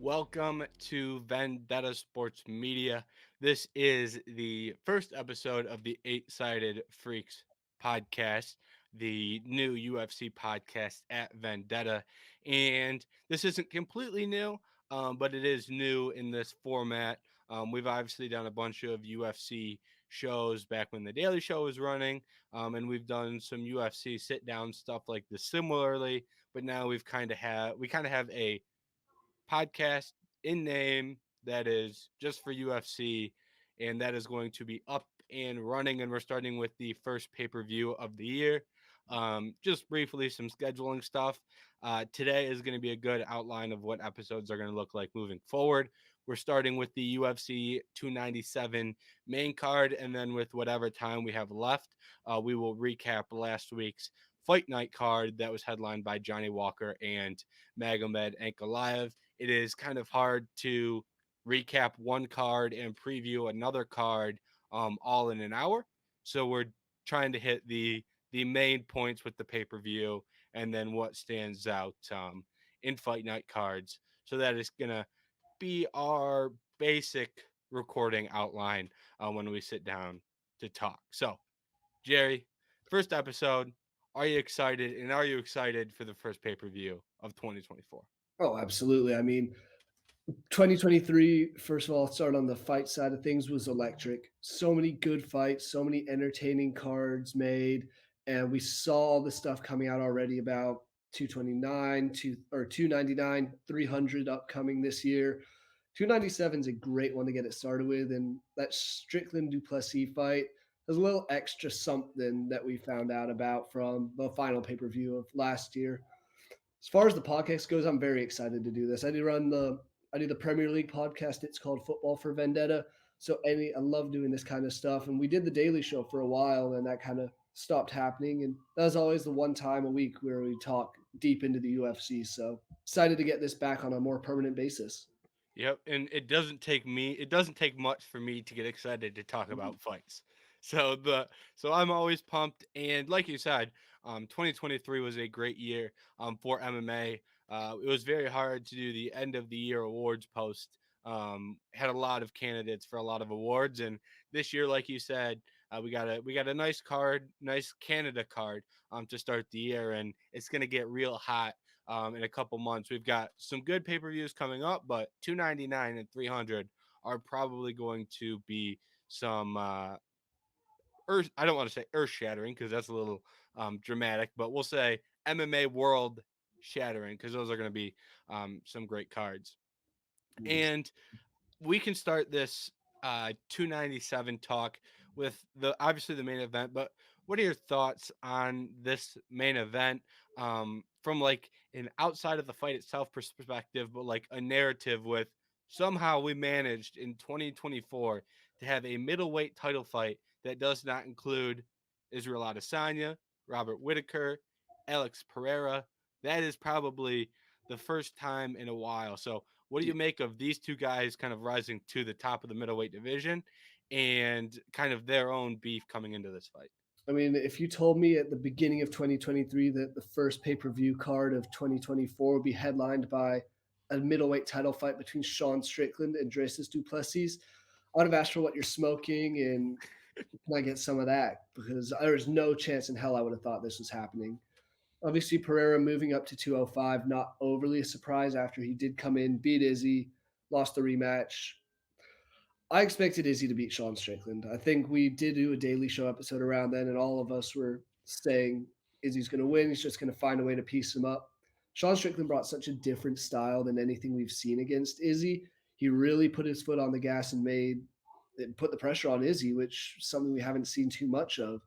Welcome to Vendetta Sports Media. This is the first episode of the Eight Sided Freaks podcast, the new UFC podcast at Vendetta. And this isn't completely new, but it is new in this format. We've obviously done a bunch of UFC shows back when the Daily Show was running, and we've done some UFC sit down stuff like this similarly. But now we kind of have a podcast in name that is just for UFC, and that is going to be up and running. And we're starting with the first pay per view of the year. Just briefly, some scheduling stuff. Today is going to be a good outline of what episodes are going to look like moving forward. We're starting with the UFC 297 main card, and then with whatever time we have left, we will recap last week's fight night card that was headlined by Johnny Walker and Magomed Ankalaev. It is kind of hard to recap one card and preview another card all in an hour. So we're trying to hit the main points with the pay per view and then what stands out in fight night cards. So that is gonna be our basic recording outline when we sit down to talk. So Jerry, first episode. Are you excited? And are you excited for the first pay per view of 2024? Oh, absolutely. I mean, 2023, first of all, start on the fight side of things, was electric. So many good fights, so many entertaining cards made. And we saw the stuff coming out already about 229, 299, 300 upcoming this year. 297 is a great one to get it started with. And that Strickland Duplessis fight is a little extra something that we found out about from the final pay per view of last year. As far as the podcast goes, I'm very excited to do this. I do the Premier League podcast. It's called Football for Vendetta. So I love doing this kind of stuff. And we did the Daily Show for a while, and that kind of stopped happening. And that was always the one time a week where we talk deep into the UFC. So excited to get this back on a more permanent basis. Yep, and it doesn't take much for me to get excited to talk about fights. So I'm always pumped, and like you said, 2023 was a great year for MMA. It was very hard to do the end of the year awards post. Had a lot of candidates for a lot of awards, and this year, like you said, we got a nice card, nice Canada card to start the year, and it's gonna get real hot in a couple months. We've got some good pay per views coming up, but 299 and 300 are probably going to be some. I don't want to say earth shattering because that's a little dramatic, but we'll say MMA world shattering because those are going to be some great cards. Yes. And we can start this 297 talk with the obviously the main event, but what are your thoughts on this main event from like an outside of the fight itself perspective, but like a narrative with somehow we managed in 2024 to have a middleweight title fight that does not include Israel Adesanya, Robert Whitaker, Alex Pereira. That is probably the first time in a while. So what do you make of these two guys kind of rising to the top of the middleweight division and kind of their own beef coming into this fight? I mean, if you told me at the beginning of 2023 that the first pay per view card of 2024 would be headlined by a middleweight title fight between Sean Strickland and Dracis Duplessis, I'd have asked for what you're smoking and can I get some of that? Because there's no chance in hell I would have thought this was happening. Obviously, Pereira moving up to 205, not overly a surprise after he did come in, beat Izzy, lost the rematch. I expected Izzy to beat Sean Strickland. I think we did do a Daily Show episode around then, and all of us were saying Izzy's going to win. He's just going to find a way to piece him up. Sean Strickland brought such a different style than anything we've seen against Izzy. He really put his foot on the gas and put the pressure on Izzy, which is something we haven't seen too much of.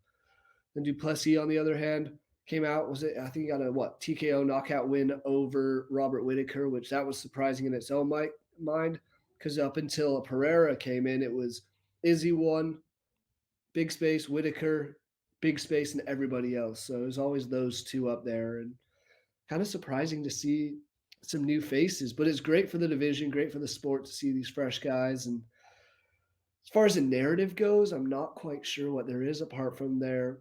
And Duplessis, on the other hand, came out. Was it? I think he got a TKO knockout win over Robert Whitaker, which that was surprising in its own mind. Because up until Pereira came in, it was Izzy won, big space, Whitaker, big space, and everybody else. So it was always those two up there, and kind of surprising to see some new faces. But it's great for the division, great for the sport to see these fresh guys. And as far as the narrative goes, I'm not quite sure what there is apart from their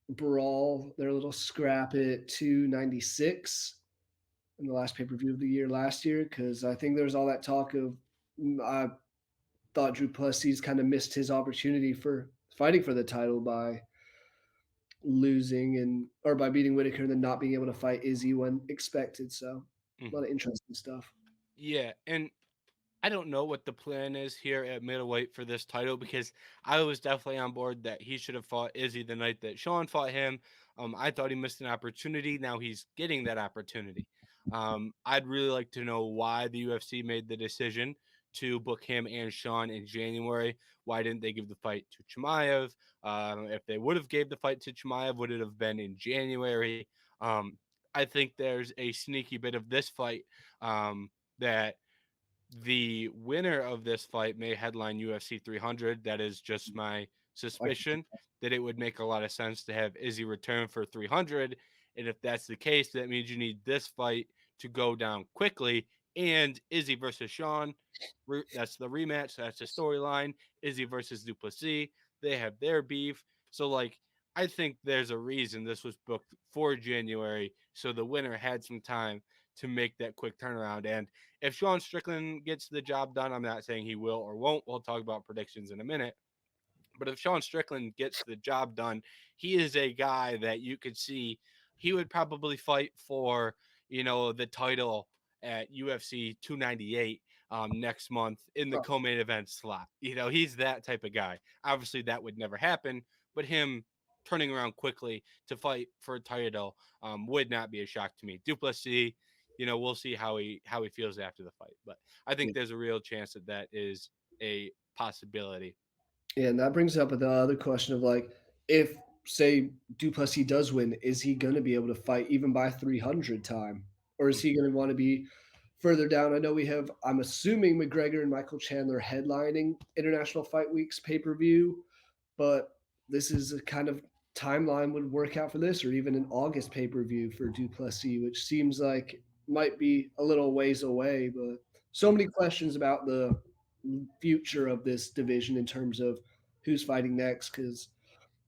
brawl, their little scrap at 296. in the last pay per view of the year last year, because I think there was all that talk of I thought Drew Plessis kind of missed his opportunity for fighting for the title by losing and or by beating Whitaker and then not being able to fight Izzy when expected. So a lot Mhm. of interesting stuff. Yeah, and I don't know what the plan is here at middleweight for this title because I was definitely on board that he should have fought Izzy the night that Sean fought him. I thought he missed an opportunity. Now he's getting that opportunity. I'd really like to know why the UFC made the decision to book him and Sean in January. Why didn't they give the fight to Chimaev? If they would have gave the fight to Chimaev, would it have been in January? Um, I think there's a sneaky bit of this fight that the winner of this fight may headline UFC 300. That is just my I can see suspicion that it would make a lot of sense to have Izzy return for 300. And if that's the case, that means you need this fight to go down quickly. And Izzy versus Sean, that's the rematch. That's the storyline. Izzy versus Duplessis, they have their beef. So, like, I think there's a reason this was booked for January. So the winner had some time to make that quick turnaround. And if Sean Strickland gets the job done, I'm not saying he will or won't. We'll talk about predictions in a minute. But if Sean Strickland gets the job done, he is a guy that you could see he would probably fight for, the title at UFC 298 next month in the oh, co-main event slot. He's that type of guy. Obviously, that would never happen, but him turning around quickly to fight for a title would not be a shock to me. Duplessis, we'll see how he feels after the fight, but I think yeah. there's a real chance that that is a possibility. Yeah, and that brings up the other question of like, if say Duplessis does win, is he going to be able to fight even by 300 time, or is he going to want to be further down? I know we have. I'm assuming McGregor and Michael Chandler headlining International Fight Week's pay per view, but this is a kind of timeline would work out for this, or even an August pay per view for Duplessis, which seems like might be a little ways away. But so Mhm. many questions about the future of this division in terms of who's fighting next. Because,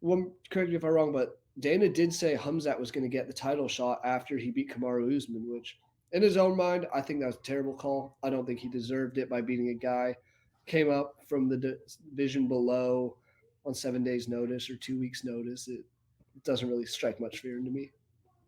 well, correct me if I'm wrong, but Dana did say Hamzat was going to get the title shot after he beat Kamaru Usman, which, in his own mind, I think that was a terrible call. I don't think he deserved it by beating a guy came up from the division below on 7 days' notice or 2 weeks' notice. It doesn't really strike much fear into me.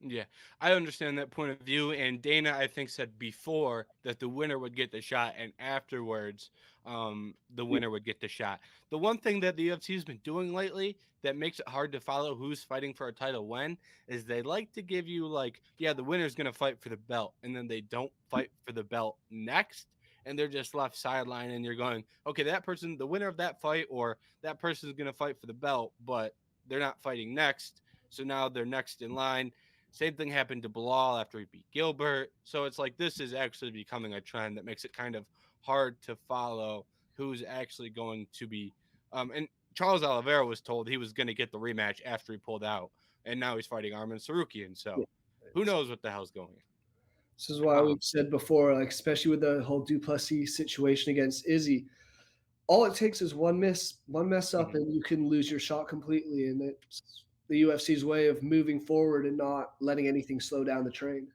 Yeah, I understand that point of view. And Dana, I think, said before that the winner would get the shot, and afterwards, the Yeah, winner would get the shot. The one thing that the UFC has been doing lately that makes it hard to follow who's fighting for a title when is they like to give you, like, yeah, the winner's going to fight for the belt, and then they don't fight for the belt next. And they're just left sideline, and you're going, okay, that person, the winner of that fight, or that person is going to fight for the belt, but they're not fighting next. So now they're next in line. Same thing happened to Bilal after he beat Gilbert. So it's like this is actually becoming a trend that makes it kind of hard to follow who's actually going to be. And Charles Oliveira was told he was going to get the rematch after he pulled out, and now he's fighting Arman Sarukian. yeah. So who knows what the hell's going This is why on? we've said before, like especially with the whole Duplessis situation against Izzy, all it takes is one mess up, Mhm. and you can lose your shot completely. And it's the UFC's way of moving forward and not letting anything slow down the train.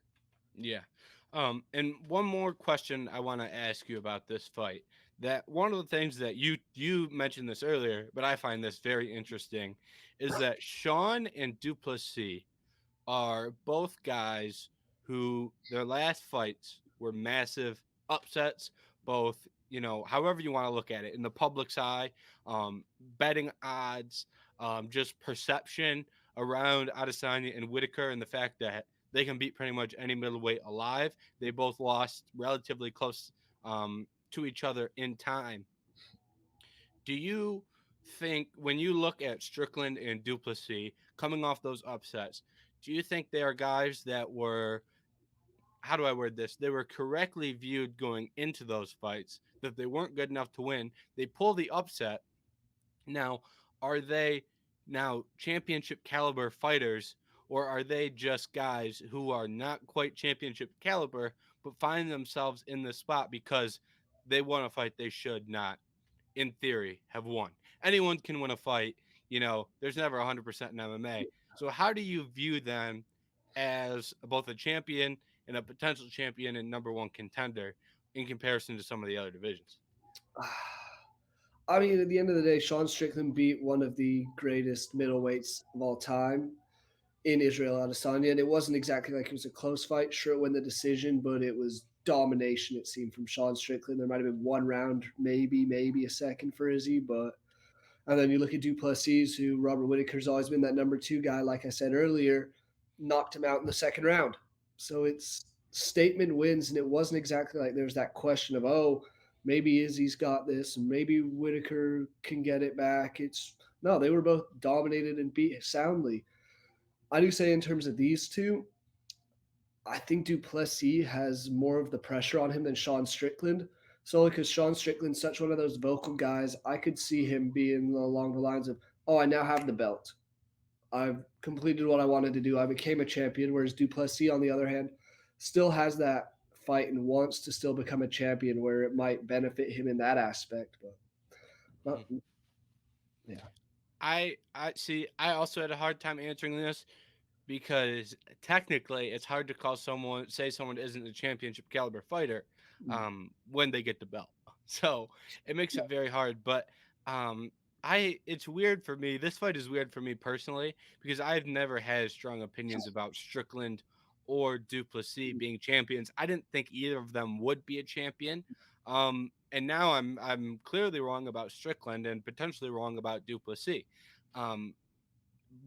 Yeah. And one more question I want to ask you about this fight. That one of the things that you mentioned this earlier, but I find this very interesting, is that Sean and Duplessis are both guys who their last fights were massive upsets, both, however you want to look at it, in the public's eye, betting odds, just perception around Adesanya and Whitaker, and the fact that they can beat pretty much any middleweight alive. They both lost relatively close to each other in time. Do you think when you look at Strickland and Duplessis coming off those upsets, do you think they are guys that were, how do I word this? They were correctly viewed going into those fights, that they weren't good enough to win. They pull the upset. Now, are they now championship caliber fighters, or are they just guys who are not quite championship caliber, but find themselves in this spot because they want to fight they should not, in theory, have won? Anyone can win a fight. There's never 100% in MMA. So how do you view them as both a champion and a potential champion and number one contender in comparison to some of the other divisions. I mean, at the end of the day, Sean Strickland beat one of the greatest middleweights of all time in Israel Adesanya, and it wasn't exactly like it was a close fight. Sure, it won the decision, but it was domination. It seemed from Sean Strickland. There might have been one round, maybe a second for Izzy, but and then you look at Duplessis, who Robert Whitaker's always been that number two guy. Like I said earlier, knocked him out in the second round. So it's statement wins, and it wasn't exactly like there's that question of maybe Izzy's got this, and maybe Whitaker can get it back. It's no, they were both dominated and beat soundly. I do say in terms of these two, I think Duplessis has more of the pressure on him than Sean Strickland. Solely because Sean Strickland's such one of those vocal guys, I could see him being along the lines of, "Oh, I now have the belt. I've completed what I wanted to do. I became a champion." Whereas Duplessis, on the other hand, still has that fight and wants to still become a champion, where it might benefit him in that aspect. But Mhm. not, yeah, I see. I also had a hard time answering this because technically it's hard to call someone say someone isn't a championship caliber fighter when they get the belt. So it makes it very hard. But um, I it's weird for me. This fight is weird for me personally because I've never had strong opinions about Strickland or Duplessis being champions. I didn't think either of them would be a champion. And now I'm clearly wrong about Strickland and potentially wrong about Duplessis. Um,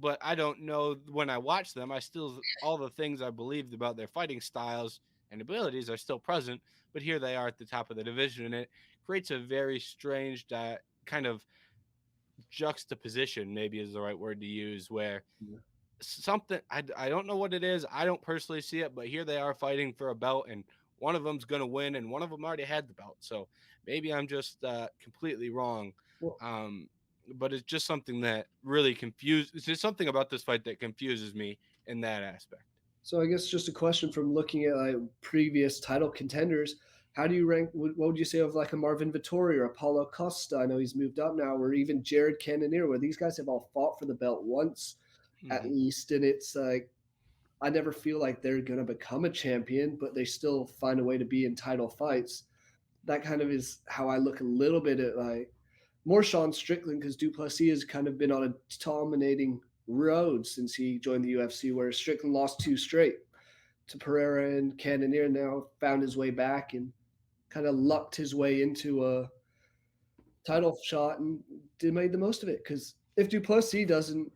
but I don't know when I watch them. I still all the things I believed about their fighting styles and abilities are still present. But here they are at the top of the division, and it creates a very strange kind of juxtaposition. Maybe is the right word to use, where yeah. something I don't know what it is. I don't personally see it, but here they are fighting for a belt, and one of them's going to win, and one of them already had the belt. So maybe I'm just completely wrong. Well, Um, but it's just something that really confused. It's just something about this fight that confuses me in that aspect. so I guess just a question from looking at like previous title contenders. How do you rank? What would you say of like a Marvin Vittori or a Paulo Costa? I know he's moved up now, or even Jared Cannonier, where these guys have all fought for the belt once at Hmm. least, and it's like I never feel like they're gonna become a champion, but they still find a way to be in title fights. That kind of is how I look a little bit at like more Sean Strickland because Duplessis has kind of been on a dominating road since he joined the UFC, where Strickland lost two straight to Pereira and Cannonier. Now found his way back and kind of lucked his way into a title shot and did made the most of it. Because if Duplessis doesn't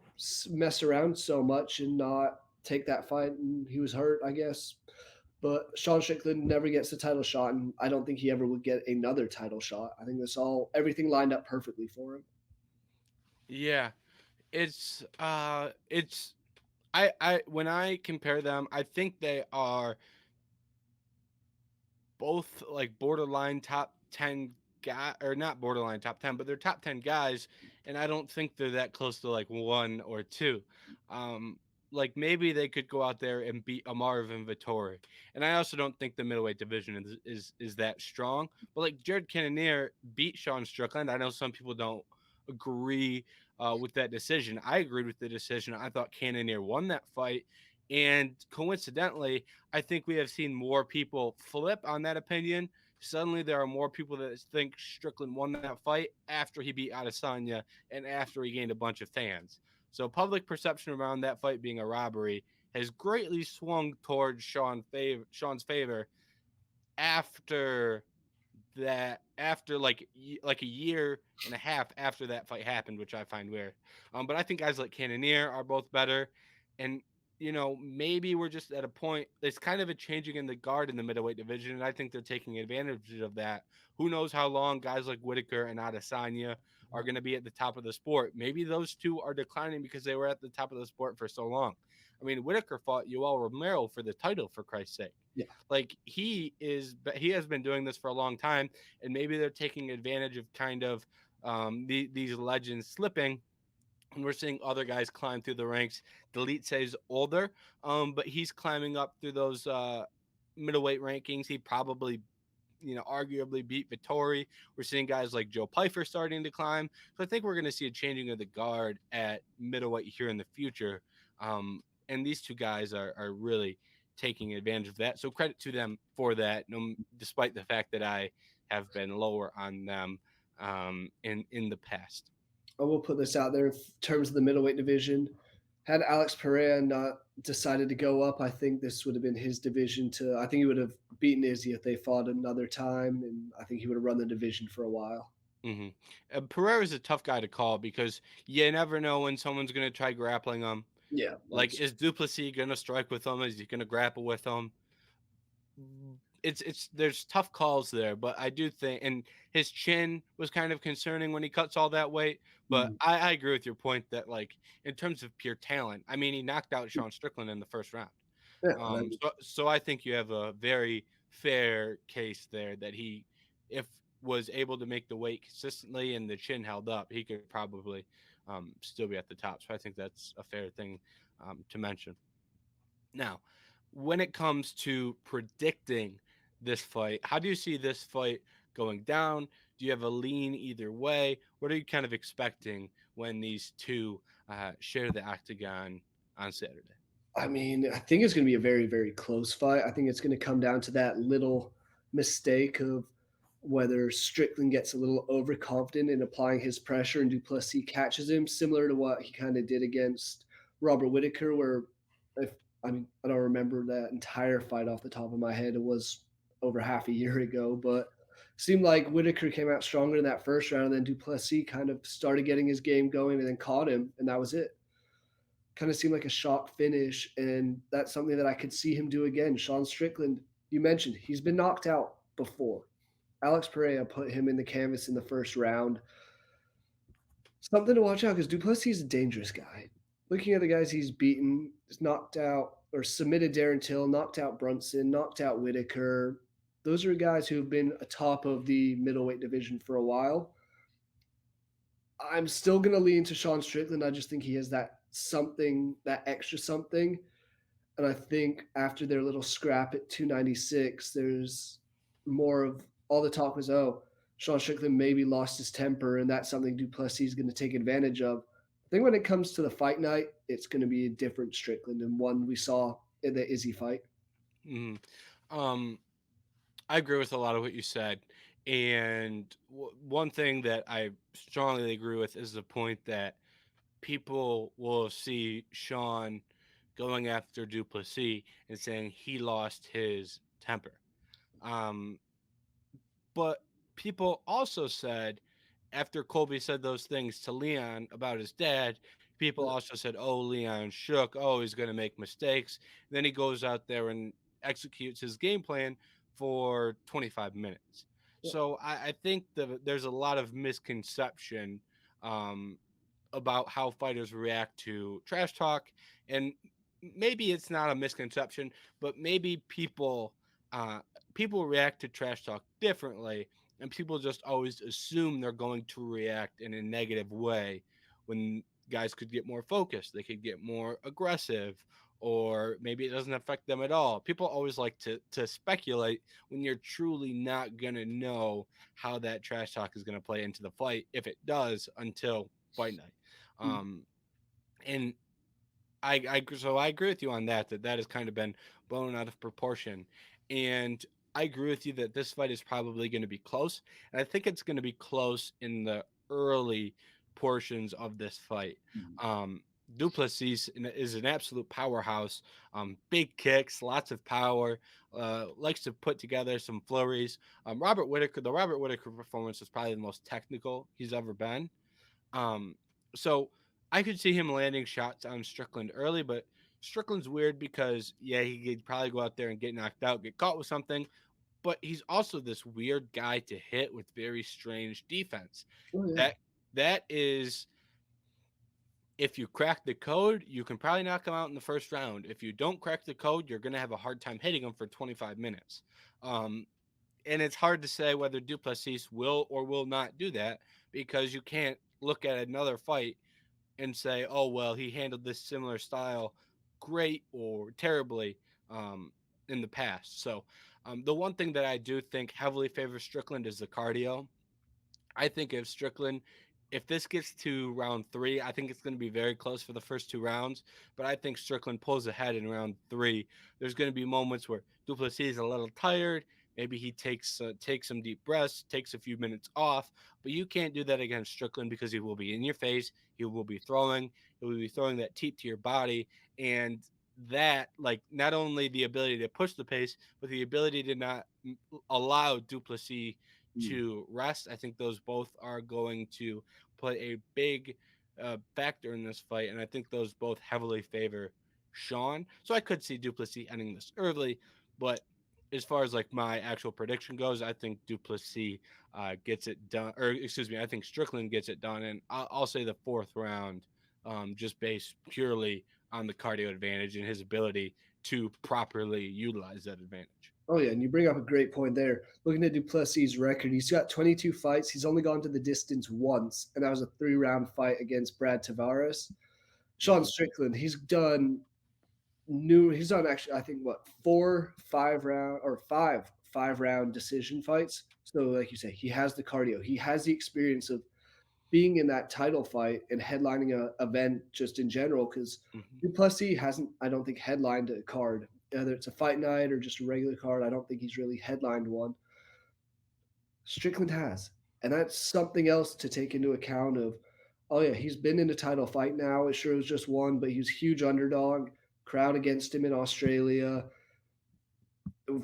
mess around so much and not take that fight, and he was hurt, I guess. But Sean Strickland never gets the title shot, and I don't think he ever would get another title shot. I think that's all everything lined up perfectly for him. Yeah, it's I when I compare them, I think they are both like borderline top 10 guy or not borderline top 10, but they're top 10 guys, and I don't think they're that close to like one or two. um like maybe they could go out there and beat a Marvin Vittori, and I also don't think the middleweight division is that strong. But like Jared Cannonier beat Sean Strickland. I know some people don't agree with that decision. I agreed with the decision. I thought Cannonier won that fight, and coincidentally I think we have seen more people flip on that opinion. Suddenly, there are more people that think Strickland won that fight after he beat Adesanya and after he gained a bunch of fans. So, public perception around that fight being a robbery has greatly swung towards Sean's favor after after like a year and a half after that fight happened, which I find weird. But I think guys like Cannonier are both better, and maybe we're just at a point. It's kind of a changing in the guard in the middleweight division, and I think they're taking advantage of that. Who knows how long guys like Whitaker and Adesanya are going to be at the top of the sport? Maybe those two are declining because they were at the top of the sport for so long. I mean, Whitaker fought Yoel Romero for the title, for Christ's sake. Yeah. Like he has been doing this for a long time, and maybe they're taking advantage of kind of these legends slipping, and we're seeing other guys climb through the ranks. Delete says older, but he's climbing up through those middleweight rankings. He probably arguably beat Vittori. We're seeing guys like Joe Pyfer starting to climb. So I think we're going to see a changing of the guard at middleweight here in the future. And these two guys are really taking advantage of that. So credit to them for that, no, despite the fact that I have been lower on them in the past. I will put this out there in terms of the middleweight division. Had Alex Pereira not decided to go up, I think this would have been his division to. I think he would have beaten Izzy if they fought another time, and I think he would have run the division for a while. Hmm. Pereira's a tough guy to call because you never know when someone's going to try grappling him. Yeah, Like, that's is Duplessis going to strike with him? Is he going to grapple with him? It's there's tough calls there, but I do think, and his chin was kind of concerning when he cuts all that weight. But mm, I agree with your point that, like, in terms of pure talent, I mean, he knocked out Sean Strickland in the first round. yeah. And I, So I think you have a very fair case there that he, if was able to make the weight consistently and the chin held up, he could probably still be at the top. So I think that's a fair thing to mention. Now, when it comes to predicting this fight, how do you see this fight going down? Do you have a lean either way? What are you kind of expecting when these two share the octagon on Saturday? I mean, I think it's going to be a very, very close fight. I think it's going to come down to that little mistake of whether Strickland gets a little overconfident in applying his pressure and Duplessis catches him, similar to what he kind of did against Robert Whitaker, where if I mean, I don't remember that entire fight off the top of my head. It was over half a year ago, but seemed like Whitaker came out stronger in that first round, and then Duplessis kind of started getting his game going and then caught him, and that was it. Kind of seemed like a shock finish, and that's something that I could see him do again. Sean Strickland, you mentioned he's been knocked out before. Alex Pereira put him in the canvas in the first round. Something to watch out because Duplessis is a dangerous guy. Looking at the guys he's beaten, he's knocked out or submitted Darren Till, knocked out Brunson, knocked out Whitaker. Those are guys who have been atop of the middleweight division for a while. I'm still going to lean to Sean Strickland. I just think he has that something, that extra something. And I think after their little scrap at 296, there's more of all the talk was, oh, Sean Strickland maybe lost his temper, and that's something Duplessis is going to take advantage of. I think when it comes to the fight night, it's going to be a different Strickland than one we saw in the Izzy fight. Mhm. Um, I agree with a lot of what you said. And one thing that I strongly agree with is the point that people will see Sean going after Duplessis and saying he lost his temper. Um, but people also said, after Colby said those things to Leon about his dad, people Yeah. also said, oh, Leon shook. Oh, he's going to make mistakes. Then he goes out there and executes his game plan for 25 minutes. Yeah. So I think there's a lot of misconception um, about how fighters react to trash talk. And maybe it's not a misconception, but maybe uh, people react to trash talk differently, and people just always assume they're going to react in a negative way when guys could get more focused, they could get more aggressive, or maybe it doesn't affect them at all. People always like to speculate when you're truly not going to know how that trash talk is going to play into the fight, if it does, until fight night. Mm. um and so I agree with you on that has kind of been blown out of proportion. And I agree with you that this fight is probably going to be close. And I think it's going to be close in the early portions of this fight. Mm. Um, Duplessis is an absolute powerhouse. Big kicks, lots of power, likes to put together some flurries. The Robert Whitaker performance was probably the most technical he's ever been. Um, so I could see him landing shots on Strickland early, but Strickland's weird because yeah, he could probably go out there and get knocked out, get caught with something, but he's also this weird guy to hit with very strange defense. Oh, yeah. That that is, if you crack the code, you can probably knock him out in the first round. If you don't crack the code, you're going to have a hard time hitting him for 25 minutes. Um, and it's hard to say whether Duplessis will or will not do that because you can't look at another fight and say, oh, well, he handled this similar style great or terribly in the past. So the one thing that I do think heavily favors Strickland is the cardio. I think if Strickland if this gets to round three, I think it's going to be very close for the first two rounds. But I think Strickland pulls ahead in round three. There's going to be moments where Duplessis is a little tired. Maybe he takes some deep breaths, takes a few minutes off. But you can't do that against Strickland because he will be in your face. He will be throwing. He will be throwing that teep to your body, and that, like, not only the ability to push the pace, but the ability to not allow Duplessis Mm. to rest. I think those both are going to play a big factor in this fight, and I think those both heavily favor Sean. So I could see Duplessis ending this early, but as far as like my actual prediction goes, I think Duplessis gets it done, or excuse me, I think Strickland gets it done, and I'll say the fourth round, just based purely on the cardio advantage and his ability to properly utilize that advantage. Oh yeah, and you bring up a great point there. Looking at Duplessis' record, he's got 22 fights. He's only gone to the distance once, and that was a 3-round fight against Brad Tavares. Sean Mm-hmm. Strickland, he's done actually, I think, what, 4 5 round or five round decision fights. So like you say, he has the cardio, he has the experience of being in that title fight and headlining a event just in general, because Mm-hmm. Duplessis hasn't, I don't think, headlined a card, whether it's a fight night or just a regular card. I don't think he's really headlined one. Strickland has, and that's something else to take into account. Of, oh yeah, he's been in a title fight now. It sure was just one, but he was a huge underdog. Crowd against him in Australia.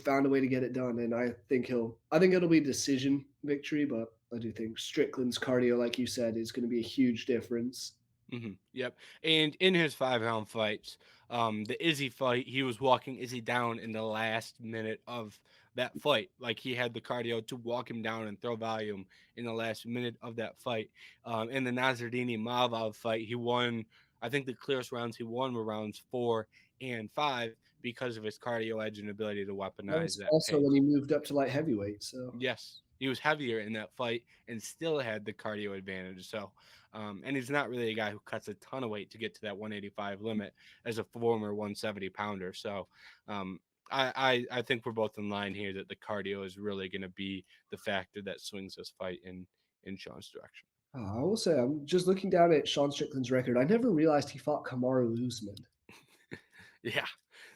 Found a way to get it done, and I think it'll be a decision victory, but I do think Strickland's cardio, like you said, is going to be a huge difference. Yep. And in his 5 round fights, the Izzy fight, he was walking Izzy down in the last minute of that fight. Like, he had the cardio to walk him down and throw volume in the last minute of that fight. In the Nazardini Malval fight, he won. I think the clearest rounds he won were rounds 4 and 5 because of his cardio edge and ability to That weaponize was that also when pace. he moved up to light heavyweight. So, Yes, he was heavier in that fight and still had the cardio advantage. So, and he's not really a guy who cuts a ton of weight to get to that 185 limit as a former 170 pounder. So, um, I think we're both in line here that the cardio is really going to be the factor that swings this fight in Sean's direction. I will say, I'm just looking down at Sean Strickland's record. I never realized he fought Kamaru Usman. Yeah,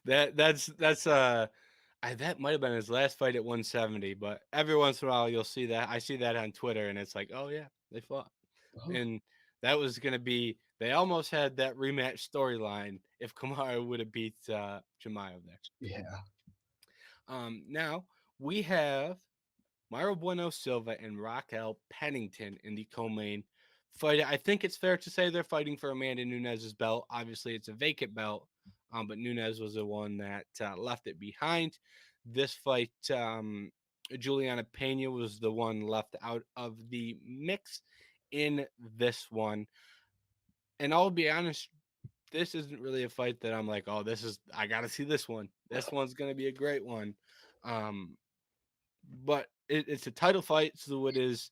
that's that might have been his last fight at 170, but every once in a while you'll see that. I see that on Twitter, and it's like, oh yeah, they fought. Oh, And that was going to be, they almost had that rematch storyline if Kamara would have beat Chimaev there. yeah. Now we have Myro Bueno Silva and Raquel Pennington in the co-main fight. I think it's fair to say they're fighting for Amanda Nunes's belt. Obviously, it's a vacant belt, but Nunes was the one that left it behind. This fight, Juliana Pena was the one left out of the mix in this one. And I'll be honest, this isn't really a fight that I'm like, oh, I got to see this one. This one's going to be a great one. Um, but it's a title fight, so it is,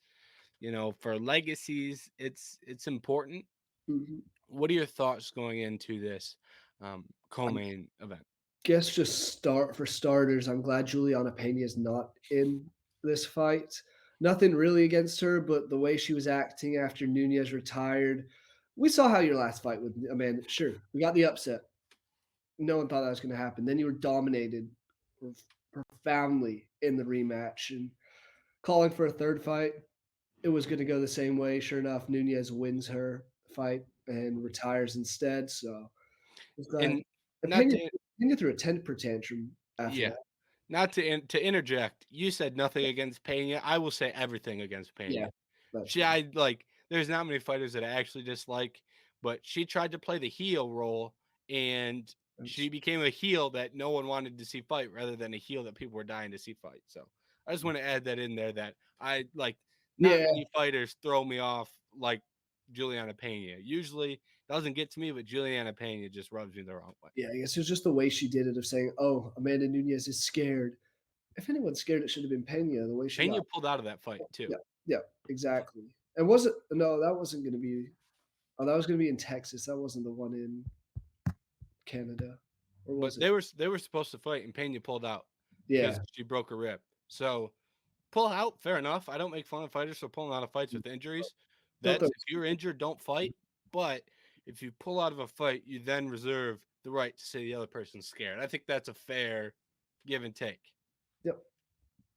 for legacies, it's important. Mhm. What are your thoughts going into this I co-main event? guess just start for starters, I'm glad Juliana Pena is not in this fight. Nothing really against her, but the way she was acting after Nunez retired. We saw how your last fight with Amanda. Sure, we got the upset. No one thought that was going to happen. Then you were dominated profoundly in the rematch, and calling for a third fight. It was going to go the same way. Sure enough, Nunez wins her fight and retires instead. So I was glad. And And not Pena, to Pena threw a temper tantrum after yeah, that. not to interject. You said nothing against Pena. I will say everything against Yeah, Pena. that's She fine. I like there's not many fighters that I actually dislike, but she tried to play the heel role, and she That's, became a heel that no one wanted to see fight rather than a heel that people were dying to see fight. So I just want to add that in there, that I like, not yeah, many fighters throw me off like Juliana Pena. Usually doesn't get to me, but Juliana Pena just rubs me the wrong way. yeah. I guess it was just the way she did it, of saying, "Oh, Amanda Nunez is scared." If anyone's scared, it should have been Pena. The way she got. Pena pulled out of that fight too. Yeah, yeah, exactly. And was it? No, that wasn't going to be. Oh, that was going to be in Texas. That wasn't the one in Canada, or But was it? they were supposed to fight, and Pena pulled out Yeah, because she broke a rib. So pull out, fair enough. I don't make fun of fighters for pulling out of fights with injuries, Thought That's that if you're injured, don't fight. But if you pull out of a fight, you then reserve the right to say the other person's scared. I think that's a fair give and take. yep,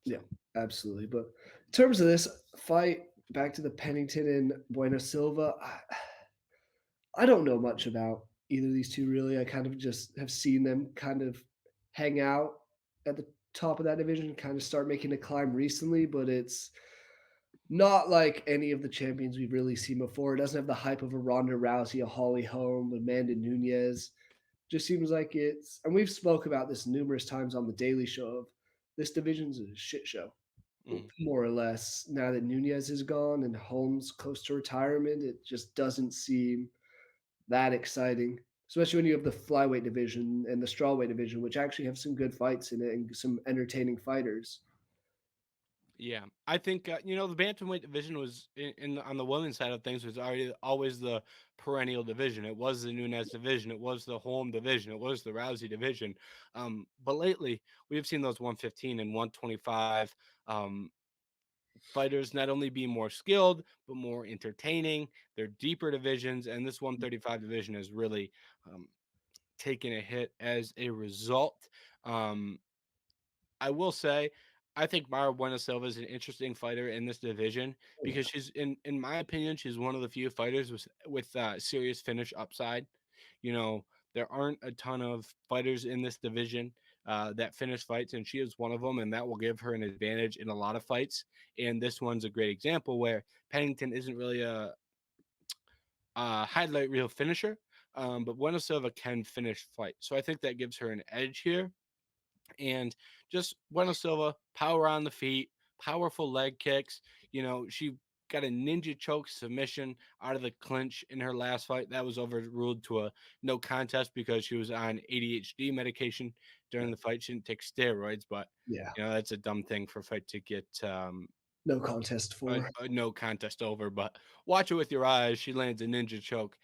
yeah, So, absolutely. But in terms of this fight, back to the Pennington and Bueno Silva, I don't know much about either of these two really. I kind of just have seen them kind of hang out at the top of that division, kind of start making a climb recently, but it's not like any of the champions we've really seen before. It doesn't have the hype of a Ronda Rousey, a Holly Holm, Amanda Nunez. Just seems like it's, and we've spoke about this numerous times on the Daily Show. Of this division's a shit show, mm, more or less. Now that Nunez is gone and Holmes close to retirement, it just doesn't seem that exciting. Especially when you have the flyweight division and the strawweight division, which actually have some good fights in it and some entertaining fighters. yeah, I think the bantamweight division was on the women's side of things was already always the perennial division. It was the Nunez division. It was the Holm division. It was the Rousey division. But lately we've seen those 115 and 125 fighters not only be more skilled but more entertaining. They're deeper divisions, and this 135 division has really um, taken a hit as a result. Um, I will say, I think Mara Bueno Silva is an interesting fighter in this division Oh, yeah. because she's, in my opinion, she's one of the few fighters with serious finish upside. You know, there aren't a ton of fighters in this division that finish fights, and she is one of them, and that will give her an advantage in a lot of fights. And this one's a great example where Pennington isn't really a highlight reel finisher, but Bueno Silva can finish fights, so I think that gives her an edge here. And just Bueno Silva, power on the feet, powerful leg kicks. She got a ninja choke submission out of the clinch in her last fight. That was overruled to a no contest because she was on ADHD medication during the fight. She didn't take steroids, but Yeah. that's a dumb thing for a fight to get No contest a, for. a no contest over. But watch it with your eyes. She lands a ninja choke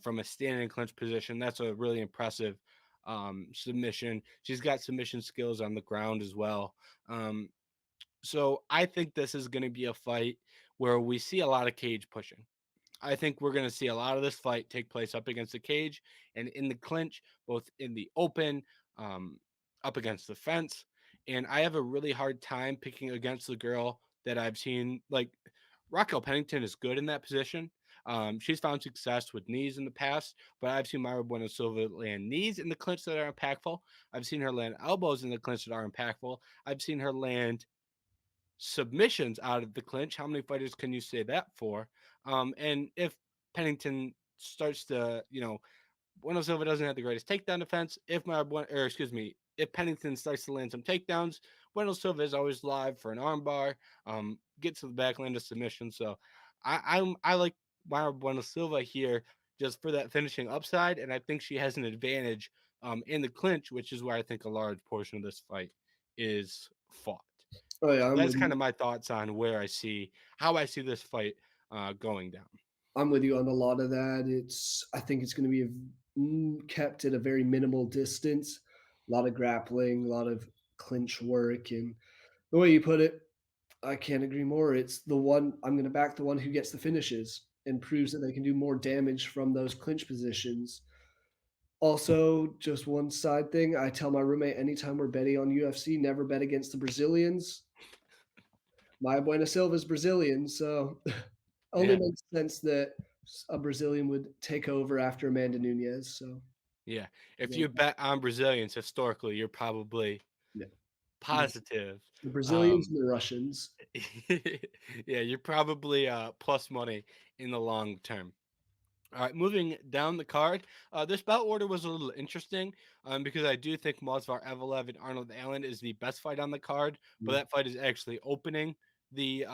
from a standing clinch position. That's a really impressive submission. She's got submission skills on the ground as well. Um, so I think this is going to be a fight where we see a lot of cage pushing. I think we're going to see a lot of this fight take place up against the cage and in the clinch, both in the open, um, up against the fence. And I have a really hard time picking against the girl that I've seen. Like Raquel Pennington is good in that position. She's found success with knees in the past, but I've seen Myra Bueno Silva land knees in the clinch that are impactful. I've seen her land elbows in the clinch that are impactful. I've seen her land submissions out of the clinch. How many fighters can you say that for? And if Pennington starts to, Bueno Silva doesn't have the greatest takedown defense. If Pennington starts to land some takedowns, Bueno Silva is always live for an armbar. Get to the back, land a submission. So I like Myra Bueno Silva here just for that finishing upside, and I think she has an advantage in the clinch, which is where I think a large portion of this fight is fought. Oh yeah, So that's kind of my thoughts on how I see this fight going down. I'm with you on a lot of that. I think it's going to be kept at a very minimal distance. A lot of grappling, a lot of clinch work, and the way you put it, I can't agree more. It's the one I'm going to back the one who gets the finishes and proves that they can do more damage from those clinch positions. Also, just one side thing, I tell my roommate anytime we're betting on UFC, never bet against the Brazilians. Maia Buena Silva is Brazilian, so only Yeah, makes sense that a Brazilian would take over after Amanda Nunez. So yeah. If yeah, you bet on Brazilians historically, you're probably yeah. positive. The Brazilians Um, and the Russians. yeah, you're probably plus money in the long term. All right, moving down the card. This bout order was a little interesting because I do think Movsar Evelev and Arnold Allen is the best fight on the card, but Yeah. that fight is actually opening the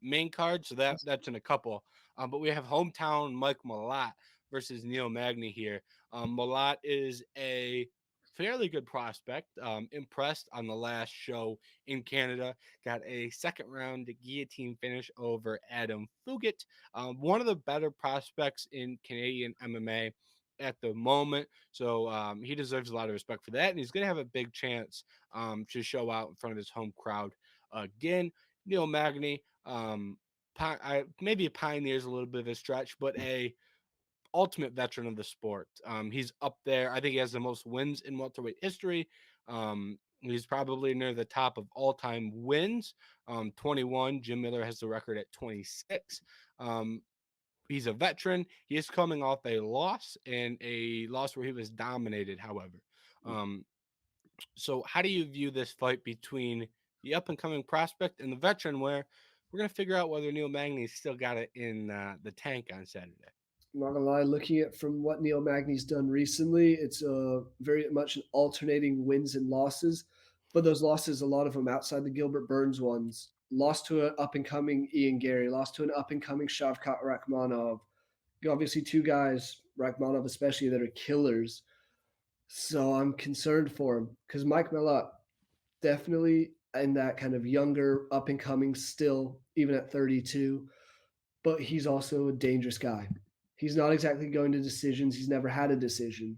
main card, so that's in a couple. But we have hometown Mike Malat versus Neil Magny here. Malat is a fairly good prospect. Impressed on the last show in Canada. Got a second round guillotine finish over Adam Fugit, one of the better prospects in Canadian MMA at the moment. So he deserves a lot of respect for that. And he's going to have a big chance to show out in front of his home crowd again. Neil Magny, maybe a pioneer is a little bit of a stretch, but a ultimate veteran of the sport. He's up there. I think he has the most wins in welterweight history. He's probably near the top of all time wins. 21. Jim Miller has the record at 26. Um, he's a veteran. He is coming off a loss, and a loss where he was dominated, however. Um, so, how do you view this fight between the up and coming prospect and the veteran, where we're going to figure out whether Neil Magny's still got it in the tank on Saturday? I'm not gonna lie, looking at from what Neil Magny's done recently, it's very much an alternating wins and losses. But those losses, a lot of them outside the Gilbert Burns ones, lost to an up and coming Ian Gary, lost to an up and coming Shavkat Rakhmonov. Obviously, two guys, Rakhmonov especially, that are killers. So I'm concerned for him because Mike Malott definitely in that kind of younger, up and coming, still even at 32, but he's also a dangerous guy. He's not exactly going to decisions. He's never had a decision.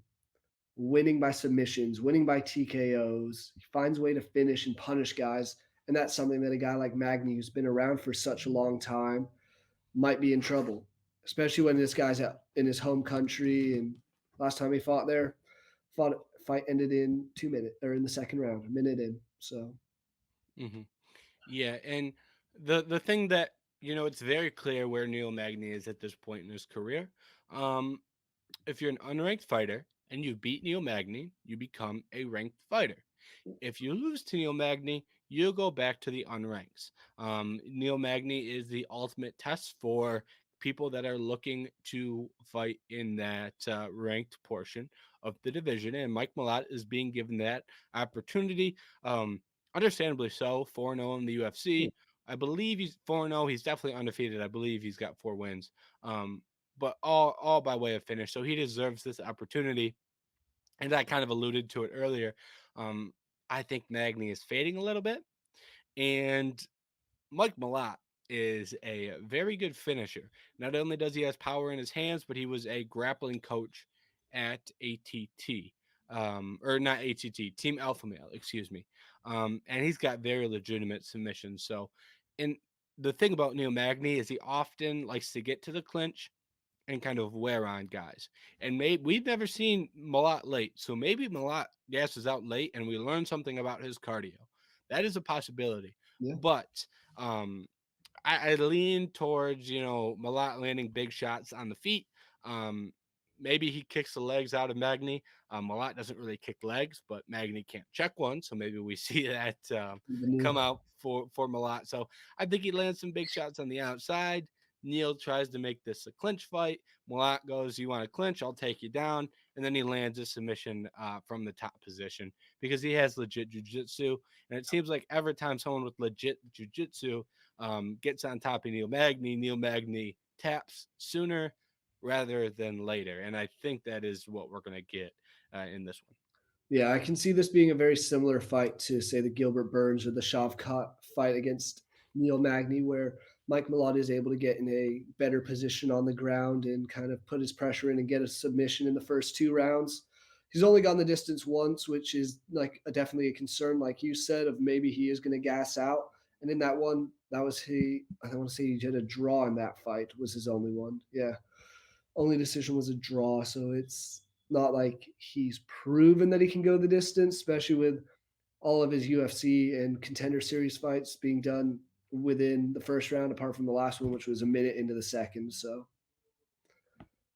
Winning by submissions, winning by TKOs. He finds a way to finish and punish guys. And that's something that a guy like Magny, who's been around for such a long time, might be in trouble, especially when this guy's out in his home country. And last time he fought there, fight ended in 2 minutes or in the second round, a minute in. So Hmm. Yeah, and the thing that it's very clear where Neil Magny is at this point in his career. Um, if you're an unranked fighter and you beat Neil Magny, you become a ranked fighter. If you lose to Neil Magny, you go back to the unranks. Neil Magny is the ultimate test for people that are looking to fight in that ranked portion of the division, and Mike Malott is being given that opportunity. Um, Understandably so, 4-0 in the UFC. I believe he's 4-0. He's definitely undefeated. I believe he's got 4 wins. But all by way of finish. So he deserves this opportunity. And I kind of alluded to it earlier. Um, I think Magny is fading a little bit, and Mike Malott is a very good finisher. Not only does he has power in his hands, but he was a grappling coach at ATT, or not ATT, Team Alpha Male, excuse me. And he's got very legitimate submissions. So, and the thing about Neil Magny is he often likes to get to the clinch and kind of wear on guys. And maybe we've never seen Malott late, so maybe Malott gasses out late, and we learn something about his cardio. That is a possibility. yeah, But um, I lean towards Malott landing big shots on the feet. Um, Maybe he kicks the legs out of Magny. Malott doesn't really kick legs, but Magny can't check one, so maybe we see that the new. come out for Malott. So I think he lands some big shots on the outside. Neil tries to make this a clinch fight. Malott goes, "You want to clinch? I'll take you down." And then he lands a submission from the top position because he has legit jujitsu. And it seems like every time someone with legit jujitsu gets on top of Neil Magny taps sooner rather than later. And I think that is what we're going to get in this one. Yeah, I can see this being a very similar fight to, say, the Gilbert Burns or the Shavkat fight against Neil Magny, where Mike Malott is able to get in a better position on the ground and kind of put his pressure in and get a submission in the first 2 rounds. He's only gone the distance once, which is like definitely a concern, like you said, of maybe he is going to gas out. And in that one, that was I want to say he had a draw in that fight, was his only one. Yeah, only decision was a draw. So it's not like he's proven that he can go the distance, especially with all of his UFC and contender series fights being done within the first round, apart from the last one, which was a minute into the second. So